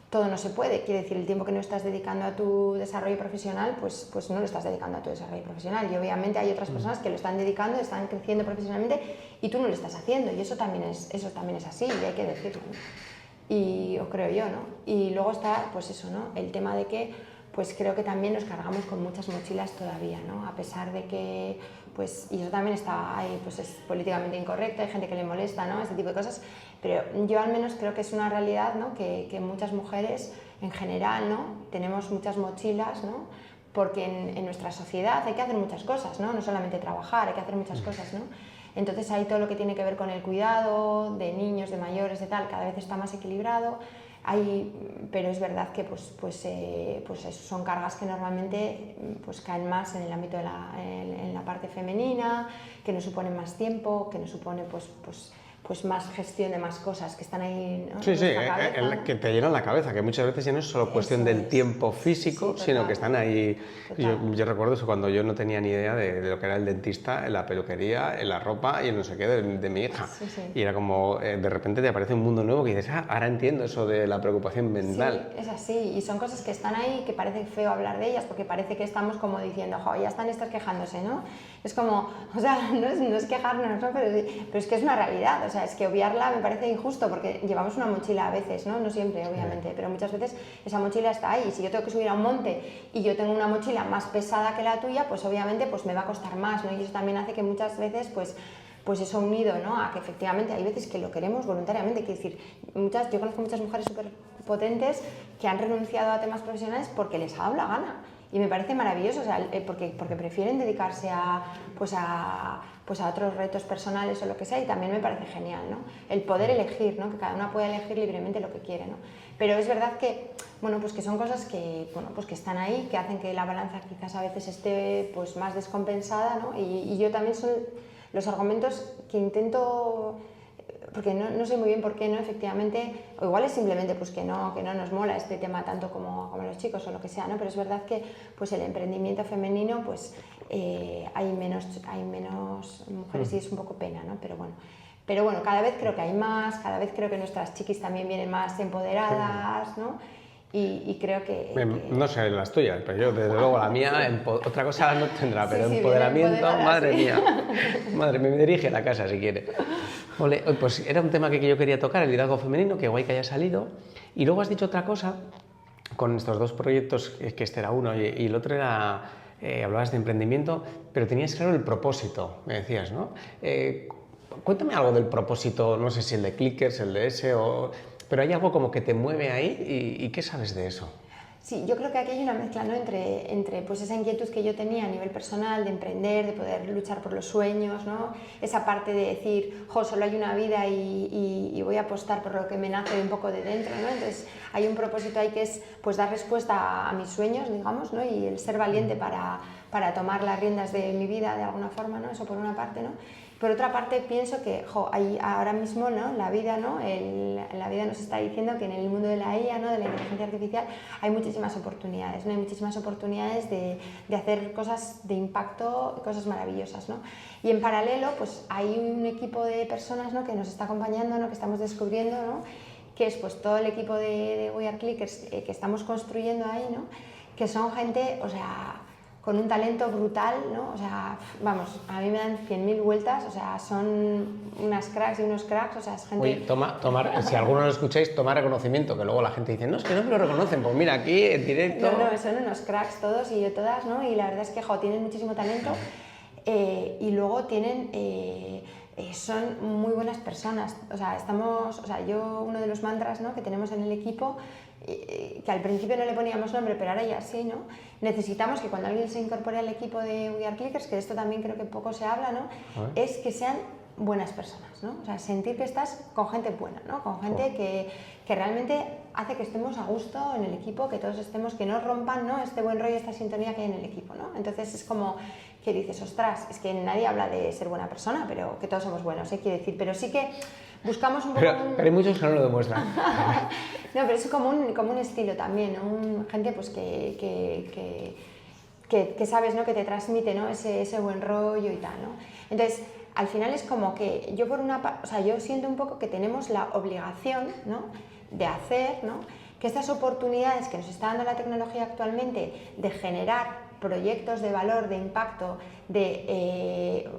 todo no se puede, quiere decir, el tiempo que no estás dedicando a tu desarrollo profesional, pues no lo estás dedicando a tu desarrollo profesional, y obviamente hay otras personas que lo están dedicando, están creciendo profesionalmente y tú no lo estás haciendo, y eso también es así, y hay que decirlo, ¿no? Y o creo yo, ¿no? Y luego está, pues eso, ¿no? El tema de que, pues creo que también nos cargamos con muchas mochilas todavía, ¿no? A pesar de que, pues, y eso también está ahí, pues es políticamente incorrecto, hay gente que le molesta, ¿no? Este tipo de cosas, pero yo al menos creo que es una realidad, ¿no? Que muchas mujeres en general, ¿no? Tenemos muchas mochilas, ¿no? Porque en nuestra sociedad hay que hacer muchas cosas, ¿no? No solamente trabajar, hay que hacer muchas cosas, ¿no? Entonces ahí todo lo que tiene que ver con el cuidado de niños, de mayores, de tal, cada vez está más equilibrado. Pero es verdad que son cargas que normalmente pues caen más en el ámbito en la parte femenina, que nos suponen más tiempo, que nos supone pues más gestión de más cosas que están ahí, ¿no? Sí, que te llenan la cabeza, que muchas veces ya no es solo cuestión del tiempo físico, sí, sino que están ahí. Yo recuerdo eso cuando yo no tenía ni idea de lo que era el dentista, en la peluquería, en la ropa y en no sé qué de mi hija. Y era como, de repente te aparece un mundo nuevo que dices, ahora entiendo eso de la preocupación mental. Sí, es así, y son cosas que están ahí, que parece feo hablar de ellas, porque parece que estamos como diciendo, jo, ya están estas quejándose, ¿no? Es como, o sea, no es quejarnos, ¿no? Pero es que es una realidad, o sea, es que obviarla me parece injusto, porque llevamos una mochila a veces, ¿no? No siempre, obviamente, pero muchas veces esa mochila está ahí, y si yo tengo que subir a un monte y yo tengo una mochila más pesada que la tuya, pues obviamente pues me va a costar más, ¿no? Y eso también hace que muchas veces, pues eso unido, ¿no? A que efectivamente hay veces que lo queremos voluntariamente, quiero decir, yo conozco muchas mujeres súper potentes que han renunciado a temas profesionales porque les ha dado la gana. Y me parece maravilloso, o sea, porque prefieren dedicarse a otros retos personales o lo que sea, y también me parece genial, ¿no? El poder elegir, ¿no? Que cada una pueda elegir libremente lo que quiere, ¿no? Pero es verdad que, bueno, pues que son cosas que, bueno, pues que están ahí, que hacen que la balanza quizás a veces esté pues más descompensada, ¿no? Y yo también son los argumentos que intento, porque no sé muy bien por qué, ¿no? Efectivamente, o igual es simplemente pues que no nos mola este tema tanto como a los chicos o lo que sea, ¿no? Pero es verdad que pues el emprendimiento femenino, pues hay menos mujeres y es un poco pena, ¿no? Pero bueno, cada vez creo que hay más, cada vez creo que nuestras chiquis también vienen más empoderadas, ¿no? Y creo que... No sé las tuyas, pero yo desde luego la mía, otra cosa no tendrá, pero empoderamiento, madre mía, madre me dirige a la casa si quiere. Ole, pues era un tema que yo quería tocar, el liderazgo femenino, que guay que haya salido. Y luego has dicho otra cosa con estos dos proyectos, que este era uno y el otro era, hablabas de emprendimiento, pero tenías claro el propósito, me decías, ¿no? Cuéntame algo del propósito, no sé si el de Clickers, el de ese, pero hay algo como que te mueve ahí y ¿qué sabes de eso? Sí, yo creo que aquí hay una mezcla, ¿no? entre pues esa inquietud que yo tenía a nivel personal de emprender, de poder luchar por los sueños, ¿no? Esa parte de decir, jo, solo hay una vida y voy a apostar por lo que me nace un poco de dentro, ¿no? Entonces hay un propósito ahí que es pues dar respuesta a mis sueños, digamos, ¿no? Y el ser valiente para tomar las riendas de mi vida de alguna forma, ¿no? Eso por una parte, ¿no? Por otra parte, pienso que ahora mismo, ¿no? La vida nos está diciendo que en el mundo de la IA, ¿no? De la inteligencia artificial, hay muchísimas oportunidades, ¿no? Hay muchísimas oportunidades de hacer cosas de impacto, cosas maravillosas, ¿no? Y en paralelo, pues hay un equipo de personas, ¿no? Que nos está acompañando, ¿no? Que estamos descubriendo, ¿no? Que es pues todo el equipo de We Are Clickers que estamos construyendo ahí, ¿no? Que son gente, o sea, con un talento brutal, ¿no? O sea, vamos, a mí me dan 100.000 vueltas, o sea, son unas cracks y unos cracks, o sea, es gente... Oye, si alguno lo escucháis, toma reconocimiento, que luego la gente dice, no, es que no me lo reconocen, pues mira, aquí en directo... No, son unos cracks todos y todas, ¿no? Y la verdad es que, tienen muchísimo talento y luego tienen... son muy buenas personas, o sea, yo uno de los mantras, ¿no? Que tenemos en el equipo, que al principio no le poníamos nombre, pero ahora ya sí, ¿no? Necesitamos que cuando alguien se incorpore al equipo de We Are Clickers, que de esto también creo que poco se habla, ¿no? Es que sean buenas personas, ¿no? O sea, sentir que estás con gente buena, ¿no? Con gente que realmente hace que estemos a gusto en el equipo, que todos estemos, que no rompan, ¿no? Este buen rollo, esta sintonía que hay en el equipo, ¿no? Entonces es como que dices, ostras, es que nadie habla de ser buena persona, pero que todos somos buenos, quiere decir, pero sí que buscamos un poco... Pero hay muchos que no lo demuestran. No, pero es como un estilo también, ¿no? Gente pues que sabes, ¿no? Que te transmite, ¿no? ese buen rollo y tal, ¿no? Entonces, al final es como que yo yo siento un poco que tenemos la obligación, ¿no? De hacer, ¿no? Que estas oportunidades que nos está dando la tecnología actualmente de generar proyectos de valor, de impacto, de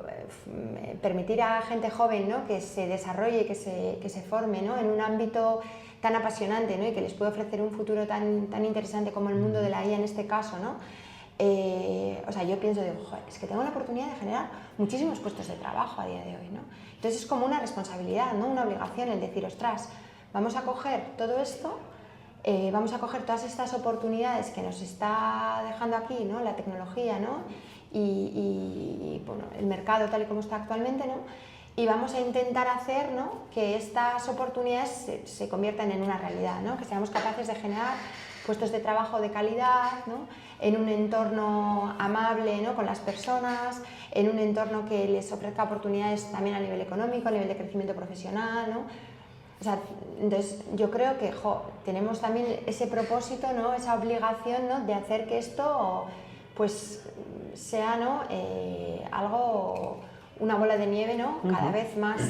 permitir a gente joven, ¿no? Que se desarrolle, que se forme, ¿no? En un ámbito tan apasionante, ¿no? Y que les puede ofrecer un futuro tan interesante como el mundo de la IA en este caso, ¿no? Yo pienso, digo, joder, es que tengo la oportunidad de generar muchísimos puestos de trabajo a día de hoy, ¿no? Entonces es como una responsabilidad, ¿no? Una obligación el decir, ostras, vamos a coger todo esto, vamos a coger todas estas oportunidades que nos está dejando aquí, ¿no? La tecnología, ¿no? Y bueno, el mercado tal y como está actualmente, ¿no? Y vamos a intentar hacer, ¿no? Que estas oportunidades se conviertan en una realidad, ¿no? Que seamos capaces de generar puestos de trabajo de calidad, ¿no? En un entorno amable, ¿no? Con las personas, en un entorno que les ofrezca oportunidades también a nivel económico, a nivel de crecimiento profesional, ¿no? O sea, entonces yo creo que tenemos también ese propósito, ¿no? Esa obligación, ¿no? De hacer que esto pues sea, ¿no? Algo, una bola de nieve, ¿no? Cada vez más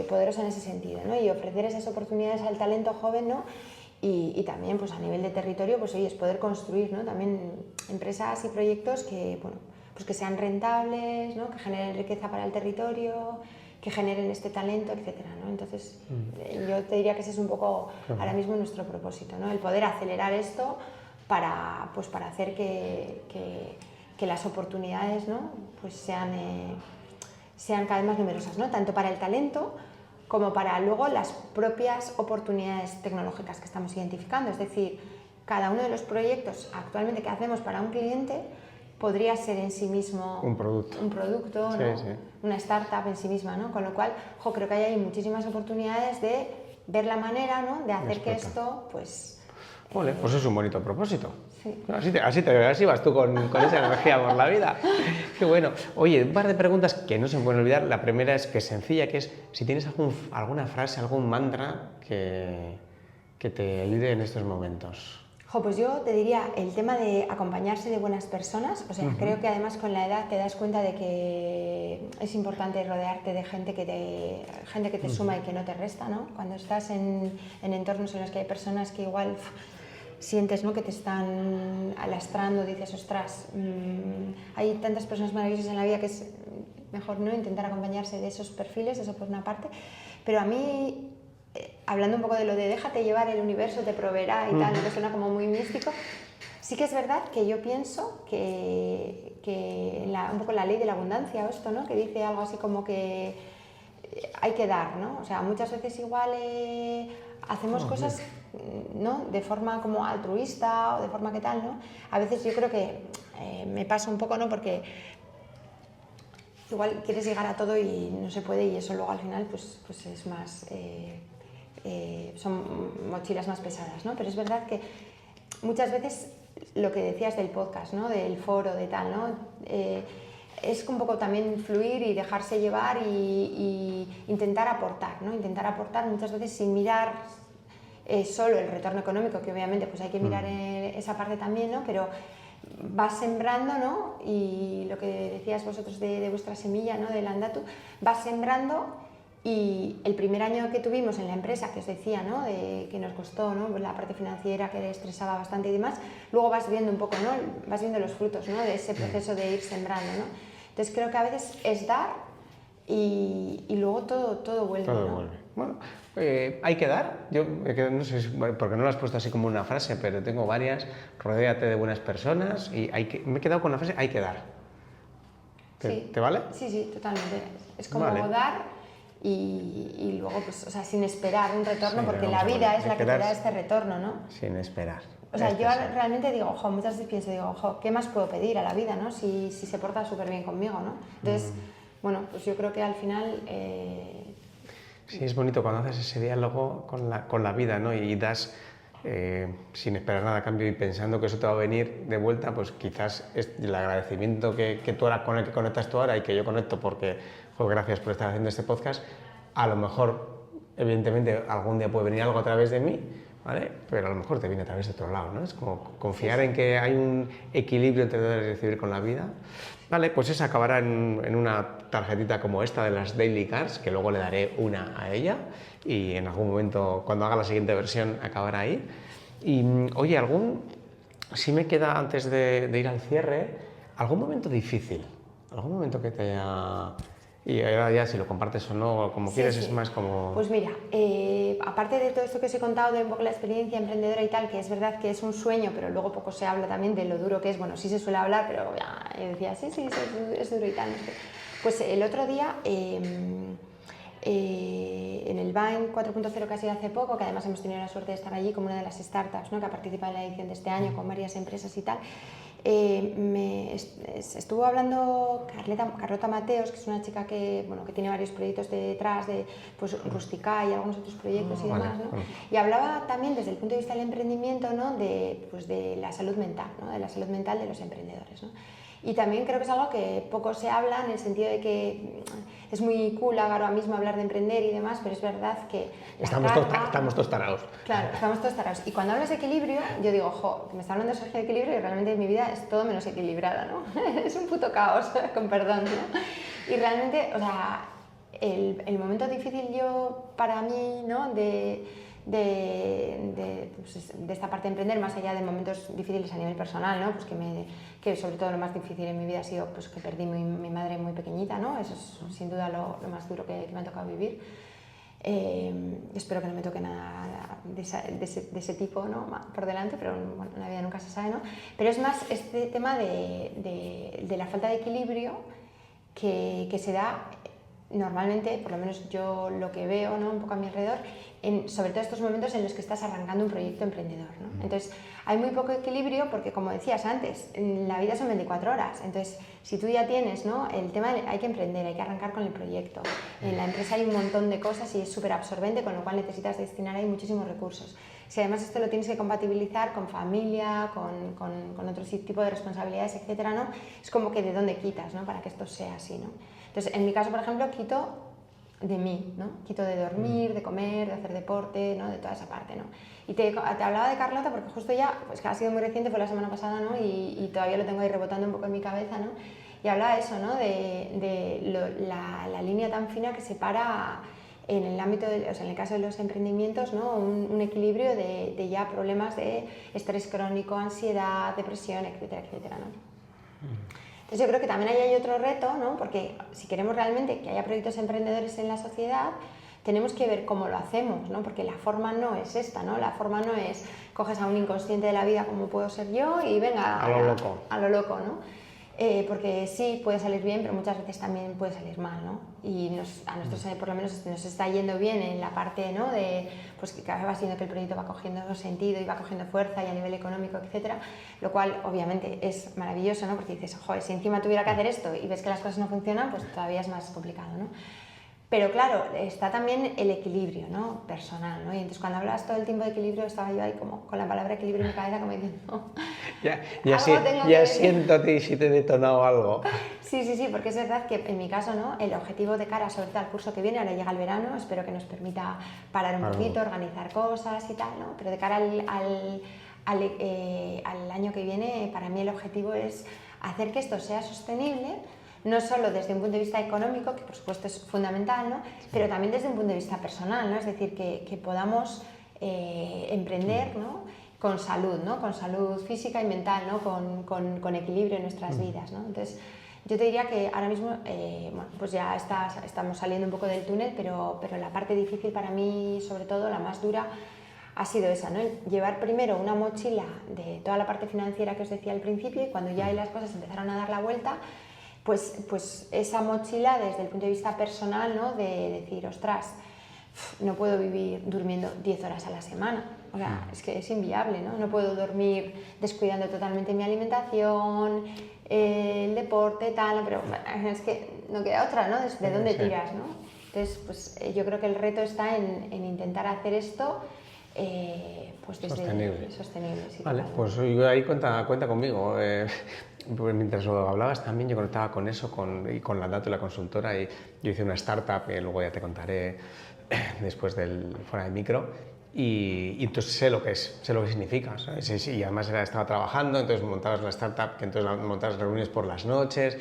poderosa en ese sentido, ¿no? Y ofrecer esas oportunidades al talento joven, ¿no? Y también pues a nivel de territorio, pues oye, es poder construir, ¿no? También empresas y proyectos que, bueno, pues que sean rentables, ¿no? Que generen riqueza para el territorio, que generen este talento, etcétera, ¿no? Entonces, yo te diría que ese es un poco ahora mismo nuestro propósito, ¿no? El poder acelerar esto para hacer que las oportunidades, ¿no? Pues sean cada vez más numerosas, ¿no? Tanto para el talento como para luego las propias oportunidades tecnológicas que estamos identificando. Es decir, cada uno de los proyectos actualmente que hacemos para un cliente podría ser en sí mismo un producto, ¿no? Sí. Una startup en sí misma, ¿no? Con lo cual, creo que hay muchísimas oportunidades de ver la manera, ¿no? De hacer que esto, pues... Vale, pues es un bonito propósito. Sí. Así vas tú con esa energía por la vida. Qué bueno. Oye, un par de preguntas que no se me pueden olvidar. La primera es que es sencilla, que es si tienes alguna frase, algún mantra que te ayude en estos momentos. Pues yo te diría el tema de acompañarse de buenas personas. O sea, creo que además con la edad te das cuenta de que es importante rodearte de gente que te suma y que no te resta, ¿no? Cuando estás en entornos en los que hay personas que igual sientes, ¿no? Que te están alastrando, dices, ostras, hay tantas personas maravillosas en la vida que es mejor, ¿no? Intentar acompañarse de esos perfiles, eso por una parte. Pero a mí, hablando un poco de lo de déjate llevar, el universo te proveerá y tal, que suena como muy místico, sí que es verdad que yo pienso que un poco la ley de la abundancia o esto, ¿no? Que dice algo así como que hay que dar, ¿no? O sea, muchas veces igual hacemos cosas, ¿no? De forma como altruista o de forma que tal, ¿no? A veces yo creo que me pasa un poco, ¿no? Porque igual quieres llegar a todo y no se puede, y eso luego al final pues es más... son mochilas más pesadas, ¿no? Pero es verdad que muchas veces lo que decías del podcast, ¿no? Del foro, de tal, ¿no? Es un poco también fluir y dejarse llevar y intentar aportar, ¿no? Intentar aportar muchas veces sin mirar solo el retorno económico, que obviamente pues hay que mirar esa parte también, ¿no? Pero vas sembrando, ¿no? Y lo que decías vosotros de vuestra semilla, ¿no? Del Andatu, vas sembrando. Y el primer año que tuvimos en la empresa, que os decía, ¿no? Que nos costó, ¿no? Pues la parte financiera, que estresaba bastante y demás, luego vas viendo un poco, ¿no? Vas viendo los frutos, ¿no? De ese proceso de ir sembrando, ¿no? Entonces creo que a veces es dar y luego todo vuelve. Todo ¿no? vuelve. Bueno, hay que dar. Yo no sé porque no lo has puesto así como una frase, pero tengo varias. Rodéate de buenas personas y me he quedado con la frase hay que dar. ¿Te vale? Sí, totalmente. Es como vale. dar. Y luego, pues, o sea, sin esperar un retorno, porque la vida es la que te da este retorno, ¿no? Sin esperar. O sea, yo realmente digo, muchas veces pienso, ¿qué más puedo pedir a la vida, ¿no? Si se porta súper bien conmigo, ¿no? Entonces, bueno, pues yo creo que al final... Sí, es bonito cuando haces ese diálogo con la vida, ¿no? Y das, sin esperar nada a cambio y pensando que eso te va a venir de vuelta, pues quizás es el agradecimiento que tú ahora, con el que conectas tú ahora y que yo conecto porque, joder, gracias por estar haciendo este podcast, a lo mejor, evidentemente, algún día puede venir algo a través de mí, ¿vale? Pero a lo mejor te viene a través de otro lado, ¿no? Es como confiar en que hay un equilibrio entre dar y recibir con la vida. Vale, pues esa acabará en una tarjetita como esta de las Daily Cards, que luego le daré una a ella y en algún momento, cuando haga la siguiente versión, acabará ahí. Y oye, si me queda antes de ir al cierre, algún momento difícil, algún momento que te haya... Y ahora ya si lo compartes o no, como quieres, es más como... Pues mira, aparte de todo esto que os he contado de un poco la experiencia emprendedora y tal, que es verdad que es un sueño, pero luego poco se habla también de lo duro que es, bueno, sí se suele hablar, pero ya, yo decía, sí, es duro y tal. No sé. Pues el otro día, en el Vine 4.0 que ha sido hace poco, que además hemos tenido la suerte de estar allí como una de las startups, ¿no?, que ha participado en la edición de este año con varias empresas y tal, estuvo hablando Carlota Mateos, que es una chica que, bueno, que tiene varios proyectos detrás, de pues, Rustica y algunos otros proyectos y demás, ¿no? Y hablaba también desde el punto de vista del emprendimiento, ¿no?, pues de la salud mental, ¿no?, de la salud mental de los emprendedores, ¿no? Y también creo que es algo que poco se habla en el sentido de que es muy cool ahora mismo hablar de emprender y demás, pero es verdad que estamos todos tarados. Claro, estamos todos tarados. Y cuando hablas de equilibrio, yo digo, jo, me está hablando Sergio de equilibrio y realmente mi vida es todo menos equilibrada, ¿no? Es un puto caos, con perdón, ¿no? Y realmente, o sea, el momento difícil para mí, ¿no?, pues de esta parte de emprender, más allá de momentos difíciles a nivel personal, ¿no?, pues que sobre todo lo más difícil en mi vida ha sido pues, que perdí mi madre muy pequeñita, ¿no? Eso es sin duda lo más duro que me ha tocado vivir. Espero que no me toque nada de ese tipo, ¿no?, por delante, pero bueno, en la vida nunca se sabe, ¿no? Pero es más este tema de la falta de equilibrio que se da normalmente, por lo menos yo lo que veo, ¿no?, un poco a mi alrededor, sobre todo estos momentos en los que estás arrancando un proyecto emprendedor, ¿no? Entonces, hay muy poco equilibrio porque, como decías antes, la vida son 24 horas. Entonces, si tú ya tienes, ¿no?, el tema de hay que emprender, hay que arrancar con el proyecto. En la empresa hay un montón de cosas y es súper absorbente, con lo cual necesitas destinar ahí muchísimos recursos. Si además esto lo tienes que compatibilizar con familia, con otro tipo de responsabilidades, etcétera, ¿no?, es como que de dónde quitas, ¿no?, para que esto sea así, ¿no? Entonces, en mi caso, por ejemplo, quito de mí, ¿no? Quito de dormir, de comer, de hacer deporte, ¿no?, de toda esa parte, ¿no? Y te hablaba de Carlota porque justo ya, pues que ha sido muy reciente, fue la semana pasada, ¿no?, y todavía lo tengo ahí rebotando un poco en mi cabeza, ¿no? Y hablaba de eso, ¿no?, la línea tan fina que separa en el ámbito, o sea, en el caso de los emprendimientos, ¿no?, un equilibrio de ya problemas de estrés crónico, ansiedad, depresión, etcétera, etcétera, ¿no? Entonces yo creo que también ahí hay otro reto, ¿no?, porque si queremos realmente que haya proyectos emprendedores en la sociedad, tenemos que ver cómo lo hacemos, ¿no?, porque la forma no es esta, ¿no? La forma no es coges a un inconsciente de la vida como puedo ser yo y venga a lo loco, ¿no? Porque sí, puede salir bien, pero muchas veces también puede salir mal, ¿no? Y a nosotros por lo menos nos está yendo bien en la parte, ¿no?, de pues que va siendo que el proyecto va cogiendo sentido y va cogiendo fuerza y a nivel económico, etcétera, lo cual obviamente es maravilloso, ¿no?, porque dices, joder, si encima tuviera que hacer esto y ves que las cosas no funcionan, pues todavía es más complicado, ¿no? Pero claro, está también el equilibrio, ¿no?, personal, ¿no? Y entonces cuando hablas todo el tiempo de equilibrio estaba yo ahí como con la palabra equilibrio en mi cabeza como diciendo... Ya siento si te he detonado algo. Sí, porque es verdad que en mi caso, ¿no?, el objetivo de cara sobre todo al curso que viene, ahora llega el verano, espero que nos permita parar un poquito, organizar cosas y tal, ¿no? Pero de cara al año que viene, para mí el objetivo es hacer que esto sea sostenible, no solo desde un punto de vista económico, que por supuesto es fundamental, ¿no?, pero también desde un punto de vista personal, ¿no? Es decir, que podamos emprender, ¿no?, con salud, ¿no?, con salud física y mental, ¿no?, con equilibrio en nuestras vidas, ¿no? Entonces, yo te diría que ahora mismo, bueno, pues ya estamos saliendo un poco del túnel, pero la parte difícil para mí, sobre todo, la más dura, ha sido esa, ¿no? Llevar primero una mochila de toda la parte financiera que os decía al principio y cuando ya las cosas empezaron a dar la vuelta, pues esa mochila desde el punto de vista personal, ¿no?, de decir, ostras, no puedo vivir durmiendo 10 horas a la semana, o sea, es que es inviable, ¿no? No puedo dormir descuidando totalmente mi alimentación, el deporte, tal, pero es que no queda otra, ¿no? ¿De dónde Sí. tiras, ¿no? Entonces, pues yo creo que el reto está en intentar hacer esto pues desde sostenible. Sí, Vale, totalmente. pues yo ahí cuenta conmigo. Pues mientras lo hablabas también, yo conectaba con eso y con la data y la consultora. Y yo hice una startup, que luego ya te contaré después del fuera de micro. Y entonces sé lo que significa, ¿sabes? Y además estaba trabajando, entonces montabas una startup, que entonces montabas reuniones por las noches.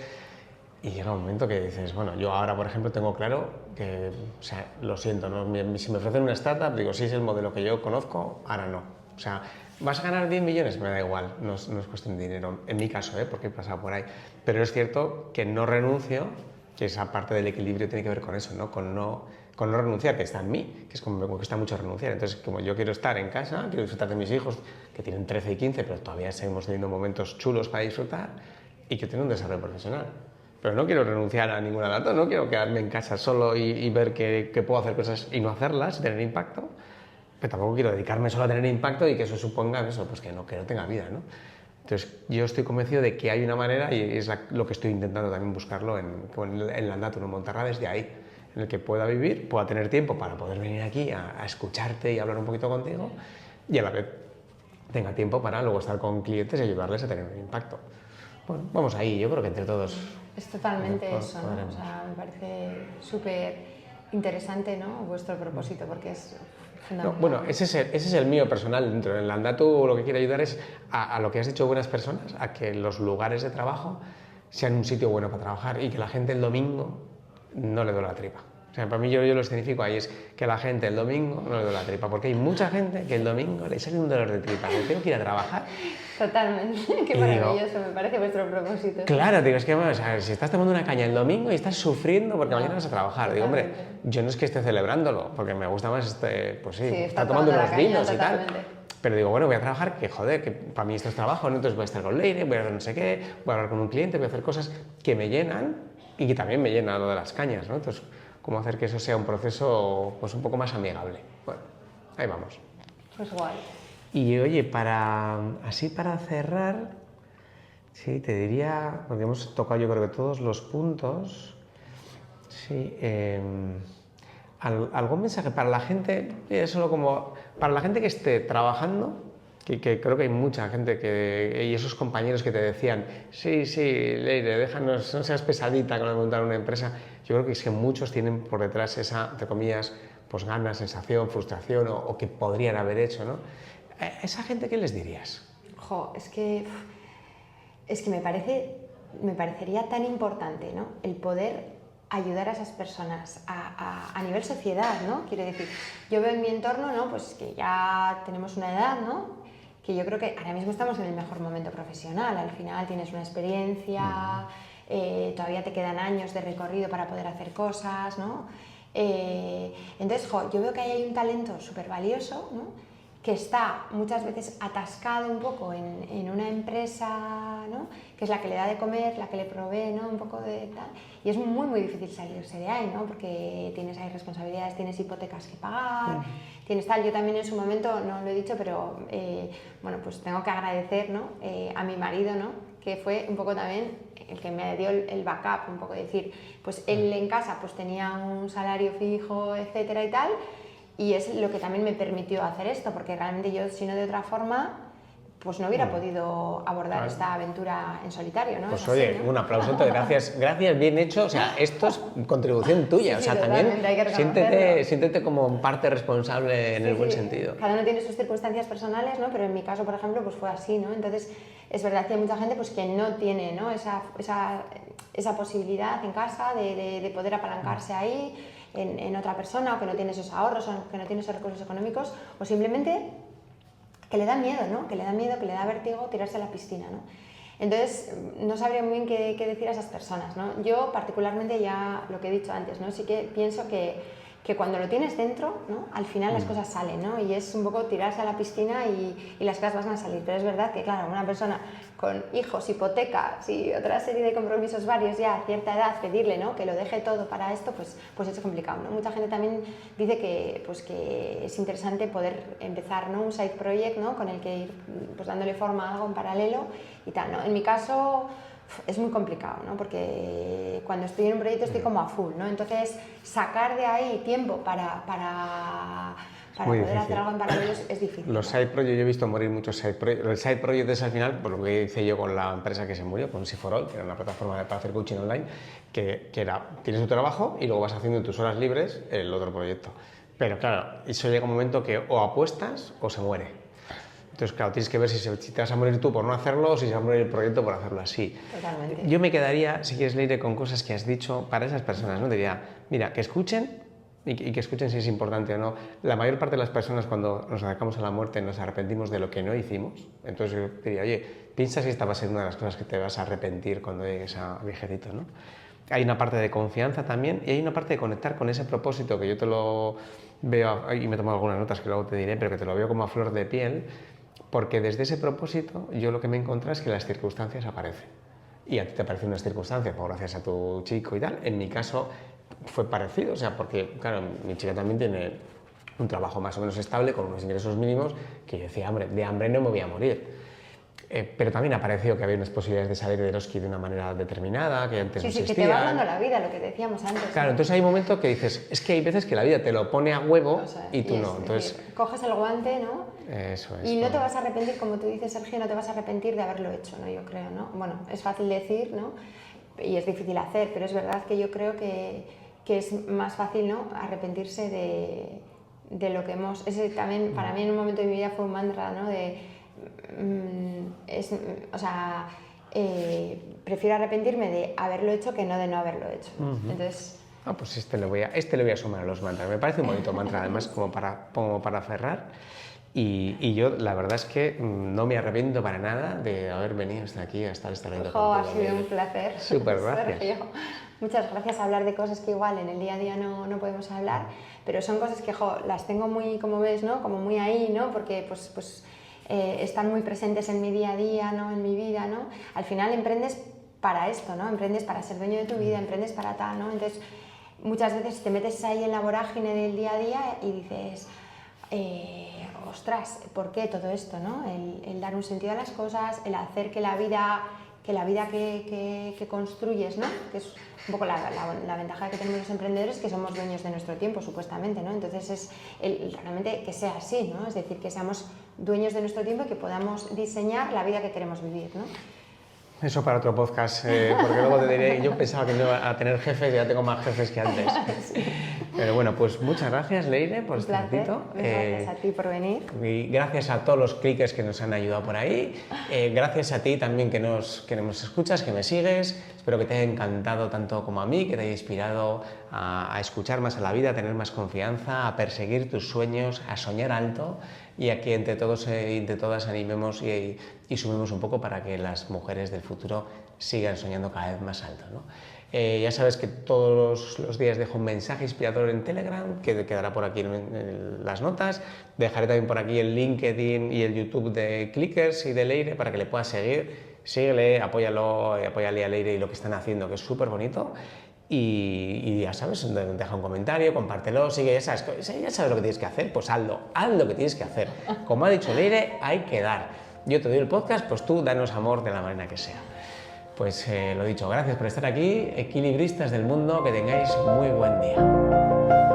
Y llega un momento que dices, bueno, yo ahora, por ejemplo, tengo claro que, o sea, lo siento, ¿no? Si me ofrecen una startup, digo, sí es el modelo que yo conozco, ahora no. O sea, ¿vas a ganar 10 millones? Me da igual, no es cuestión de dinero, en mi caso, porque he pasado por ahí. Pero es cierto que no renuncio, que esa parte del equilibrio tiene que ver con eso, ¿no? Con no renunciar, que está en mí, que es como me cuesta mucho renunciar. Entonces, como yo quiero estar en casa, quiero disfrutar de mis hijos, que tienen 13 y 15, pero todavía seguimos teniendo momentos chulos para disfrutar, y que tengo un desarrollo profesional. Pero no quiero renunciar a ninguna data, no quiero quedarme en casa solo y ver que puedo hacer cosas y no hacerlas y tener impacto, pero tampoco quiero dedicarme solo a tener impacto y que eso suponga eso, pues que no tenga vida, ¿no? Entonces yo estoy convencido de que hay una manera, y es lo que estoy intentando también buscarlo en Landatu, ¿no? Montarla desde ahí, en el que pueda vivir, pueda tener tiempo para poder venir aquí a escucharte y hablar un poquito contigo, y a la vez tenga tiempo para luego estar con clientes y ayudarles a tener un impacto. Bueno, vamos ahí, yo creo que entre todos. Es totalmente eso, ¿no? O sea, me parece súper interesante, ¿no? Vuestro propósito, porque es fundamental. No, bueno, ese es el mío personal. Dentro del Landatu lo que quiero ayudar es a lo que has dicho, buenas personas, a que los lugares de trabajo sean un sitio bueno para trabajar y que la gente el domingo no le duele la tripa. O sea, para mí yo lo escenifico ahí, es que la gente el domingo no le duele la tripa, porque hay mucha gente que el domingo le sale un dolor de tripa, que tengo que ir a trabajar. Totalmente, qué maravilloso, me parece vuestro propósito. Claro, digo, es que bueno, o sea, si estás tomando una caña el domingo y estás sufriendo porque mañana vas a trabajar, digo, hombre, yo no es que esté celebrándolo, porque me gusta más, pues sí, estar tomando unos vinos y tal. Pero digo, bueno, voy a trabajar, que joder, que para mí esto es trabajo, ¿no? Entonces voy a estar con Leire, voy a hacer no sé qué, voy a hablar con un cliente, voy a hacer cosas que me llenan y que también me llenan lo de las cañas, ¿no? Entonces, cómo hacer que eso sea un proceso pues un poco más amigable. Bueno, ahí vamos. Pues guay. Y oye, para cerrar, sí, te diría, porque hemos tocado yo creo que todos los puntos, sí, algún mensaje para la gente, solo como para la gente que esté trabajando, que creo que hay mucha gente y esos compañeros que te decían, sí, Leire, déjanos, no seas pesadita con montar una empresa. Yo creo que es que muchos tienen por detrás esa, entre comillas, pues ganas, sensación, frustración o que podrían haber hecho, ¿no? ¿A esa gente qué les dirías? Jo, es que me parecería tan importante, ¿no? El poder ayudar a esas personas a nivel sociedad, ¿no? Quiero decir, yo veo en mi entorno, ¿no? Pues que ya tenemos una edad, ¿no? Que yo creo que ahora mismo estamos en el mejor momento profesional. Al final tienes una experiencia, todavía te quedan años de recorrido para poder hacer cosas, ¿no? Entonces, yo veo que ahí hay un talento súper valioso, ¿no? Que está muchas veces atascado un poco en una empresa, ¿no? Que es la que le da de comer, la que le provee, ¿no? Un poco de tal. Y es muy, muy difícil salirse de ahí, ¿no? Porque tienes ahí responsabilidades, tienes hipotecas que pagar, tienes tal. Yo también en su momento, no lo he dicho, pero bueno, pues tengo que agradecer, ¿no? A mi marido, ¿no? Que fue un poco también el que me dio el backup, un poco decir, pues él en casa pues tenía un salario fijo, etcétera y tal. Y es lo que también me permitió hacer esto, porque realmente yo, si no de otra forma, pues no hubiera podido abordar esta aventura en solitario, ¿no? Pues oye, ¿no? Un aplauso, gracias, bien hecho, o sea, esto es contribución tuya, sí, o sea, también siéntete como parte responsable en el buen sentido. Cada uno tiene sus circunstancias personales, ¿no? Pero en mi caso, por ejemplo, pues fue así, ¿no? Entonces, es verdad que hay mucha gente pues, que no tiene, ¿no? esa posibilidad en casa de poder apalancarse ahí, en otra persona, o que no tiene esos ahorros, o que no tiene esos recursos económicos, o simplemente que le da miedo, ¿no? Que le da vértigo tirarse a la piscina, ¿no? Entonces, no sabría muy bien qué decir a esas personas, ¿no? Yo, particularmente, ya lo que he dicho antes, ¿no? Sí que pienso que cuando lo tienes dentro, ¿no? Al final las cosas salen, ¿no? Y es un poco tirarse a la piscina y las cosas van a salir. Pero es verdad que, claro, una persona con hijos, hipotecas y otra serie de compromisos varios ya a cierta edad, pedirle, ¿no? Que lo deje todo para esto, pues es complicado, ¿no? Mucha gente también dice que es interesante poder empezar, ¿no? Un side project, ¿no? Con el que ir pues, dándole forma a algo en paralelo y tal, ¿no? En mi caso, es muy complicado, ¿no? Porque cuando estoy en un proyecto estoy como a full, ¿no? Entonces, sacar de ahí tiempo para poder difícil. hacer algo en paralelo es difícil. Los side projects, yo he visto morir muchos side projects. El side project es al final, por lo que hice yo con la empresa que se murió, con Siforol, que era una plataforma para hacer coaching online, que era, tienes tu trabajo y luego vas haciendo en tus horas libres el otro proyecto. Pero claro, eso llega un momento que o apuestas o se muere. Entonces, claro, tienes que ver si te vas a morir tú por no hacerlo o si se va a morir el proyecto por hacerlo así. Totalmente. Yo me quedaría, si quieres, Leire, con cosas que has dicho para esas personas, ¿no? Diría, mira, que escuchen y que escuchen si es importante o no. La mayor parte de las personas cuando nos acercamos a la muerte nos arrepentimos de lo que no hicimos. Entonces yo diría, oye, piensa si esta va a ser una de las cosas que te vas a arrepentir cuando llegues a viejecito, ¿no? Hay una parte de confianza también y hay una parte de conectar con ese propósito que yo te lo veo, y me he tomado algunas notas que luego te diré, pero que te lo veo como a flor de piel, porque desde ese propósito yo lo que me he encontrado es que las circunstancias aparecen. Y a ti te aparecen unas circunstancias, pues gracias a tu chico y tal. En mi caso fue parecido, o sea, porque, claro, mi chica también tiene un trabajo más o menos estable, con unos ingresos mínimos, que yo decía, hombre, de hambre no me voy a morir. Pero también ha parecido que había unas posibilidades de salir de Eroski de una manera determinada, que antes no existían. Sí, que te va dando la vida, lo que decíamos antes. Claro, entonces hay un momento que dices, es que hay veces que la vida te lo pone a huevo, o sea, y tú no. Entonces, coges el guante, ¿no? Eso es. Y no te vas a arrepentir, como tú dices, Sergio, no te vas a arrepentir de haberlo hecho, ¿no? Yo creo, ¿no? Bueno, es fácil decir, ¿no? Y es difícil hacer, pero es verdad que yo creo que es más fácil, ¿no? Arrepentirse de lo que hemos... Ese también, para mí, en un momento de mi vida fue un mantra, ¿no? Prefiero arrepentirme de haberlo hecho que no de no haberlo hecho. Entonces... pues este le voy a sumar a los mantras. Me parece un bonito mantra, además, como para cerrar. Y yo, la verdad es que no me arrepiento para nada de haber venido hasta aquí, a estar leyendo contigo. Ha sido un placer. Súper gracias. Sergio. Muchas gracias. Hablar de cosas que igual en el día a día no podemos hablar, pero son cosas que las tengo muy, como ves, ¿no? Como muy ahí, ¿no? Porque están muy presentes en mi día a día, ¿no? En mi vida, ¿no? Al final emprendes para esto, ¿no? Emprendes para ser dueño de tu vida, emprendes para tal, ¿no? Entonces, muchas veces te metes ahí en la vorágine del día a día y dices, ostras, ¿por qué todo esto, ¿no? El dar un sentido a las cosas, el hacer que la vida que construyes, ¿no? Que es un poco la ventaja que tenemos los emprendedores, que somos dueños de nuestro tiempo, supuestamente, ¿no? Entonces es realmente que sea así, ¿no? Es decir, que seamos dueños de nuestro tiempo y que podamos diseñar la vida que queremos vivir, ¿no? Eso para otro podcast, porque luego te diré, yo pensaba que no iba a tener jefes y ya tengo más jefes que antes. Sí. Pero bueno, pues muchas gracias, Leire, por este ratito. Gracias a ti por venir. Y gracias a todos los clickers que nos han ayudado por ahí. Gracias a ti también que nos escuchas, que me sigues. Espero que te haya encantado tanto como a mí, que te haya inspirado a escuchar más a la vida, a tener más confianza, a perseguir tus sueños, a soñar alto y a que entre todos y entre todas animemos y sumemos un poco para que las mujeres del futuro sigan soñando cada vez más alto, ¿no? Ya sabes que todos los días dejo un mensaje inspirador en Telegram, que quedará por aquí en las notas. Dejaré también por aquí el LinkedIn y el YouTube de Clickers y de Leire para que le puedas seguir. Síguele, apóyale a Leire y lo que están haciendo, que es súper bonito. Y ya sabes, deja un comentario, compártelo, sigue, ya sabes lo que tienes que hacer, pues haz lo que tienes que hacer. Como ha dicho Leire, hay que dar. Yo te doy el podcast, pues tú danos amor de la manera que sea. Pues lo dicho, gracias por estar aquí, equilibristas del mundo, que tengáis muy buen día.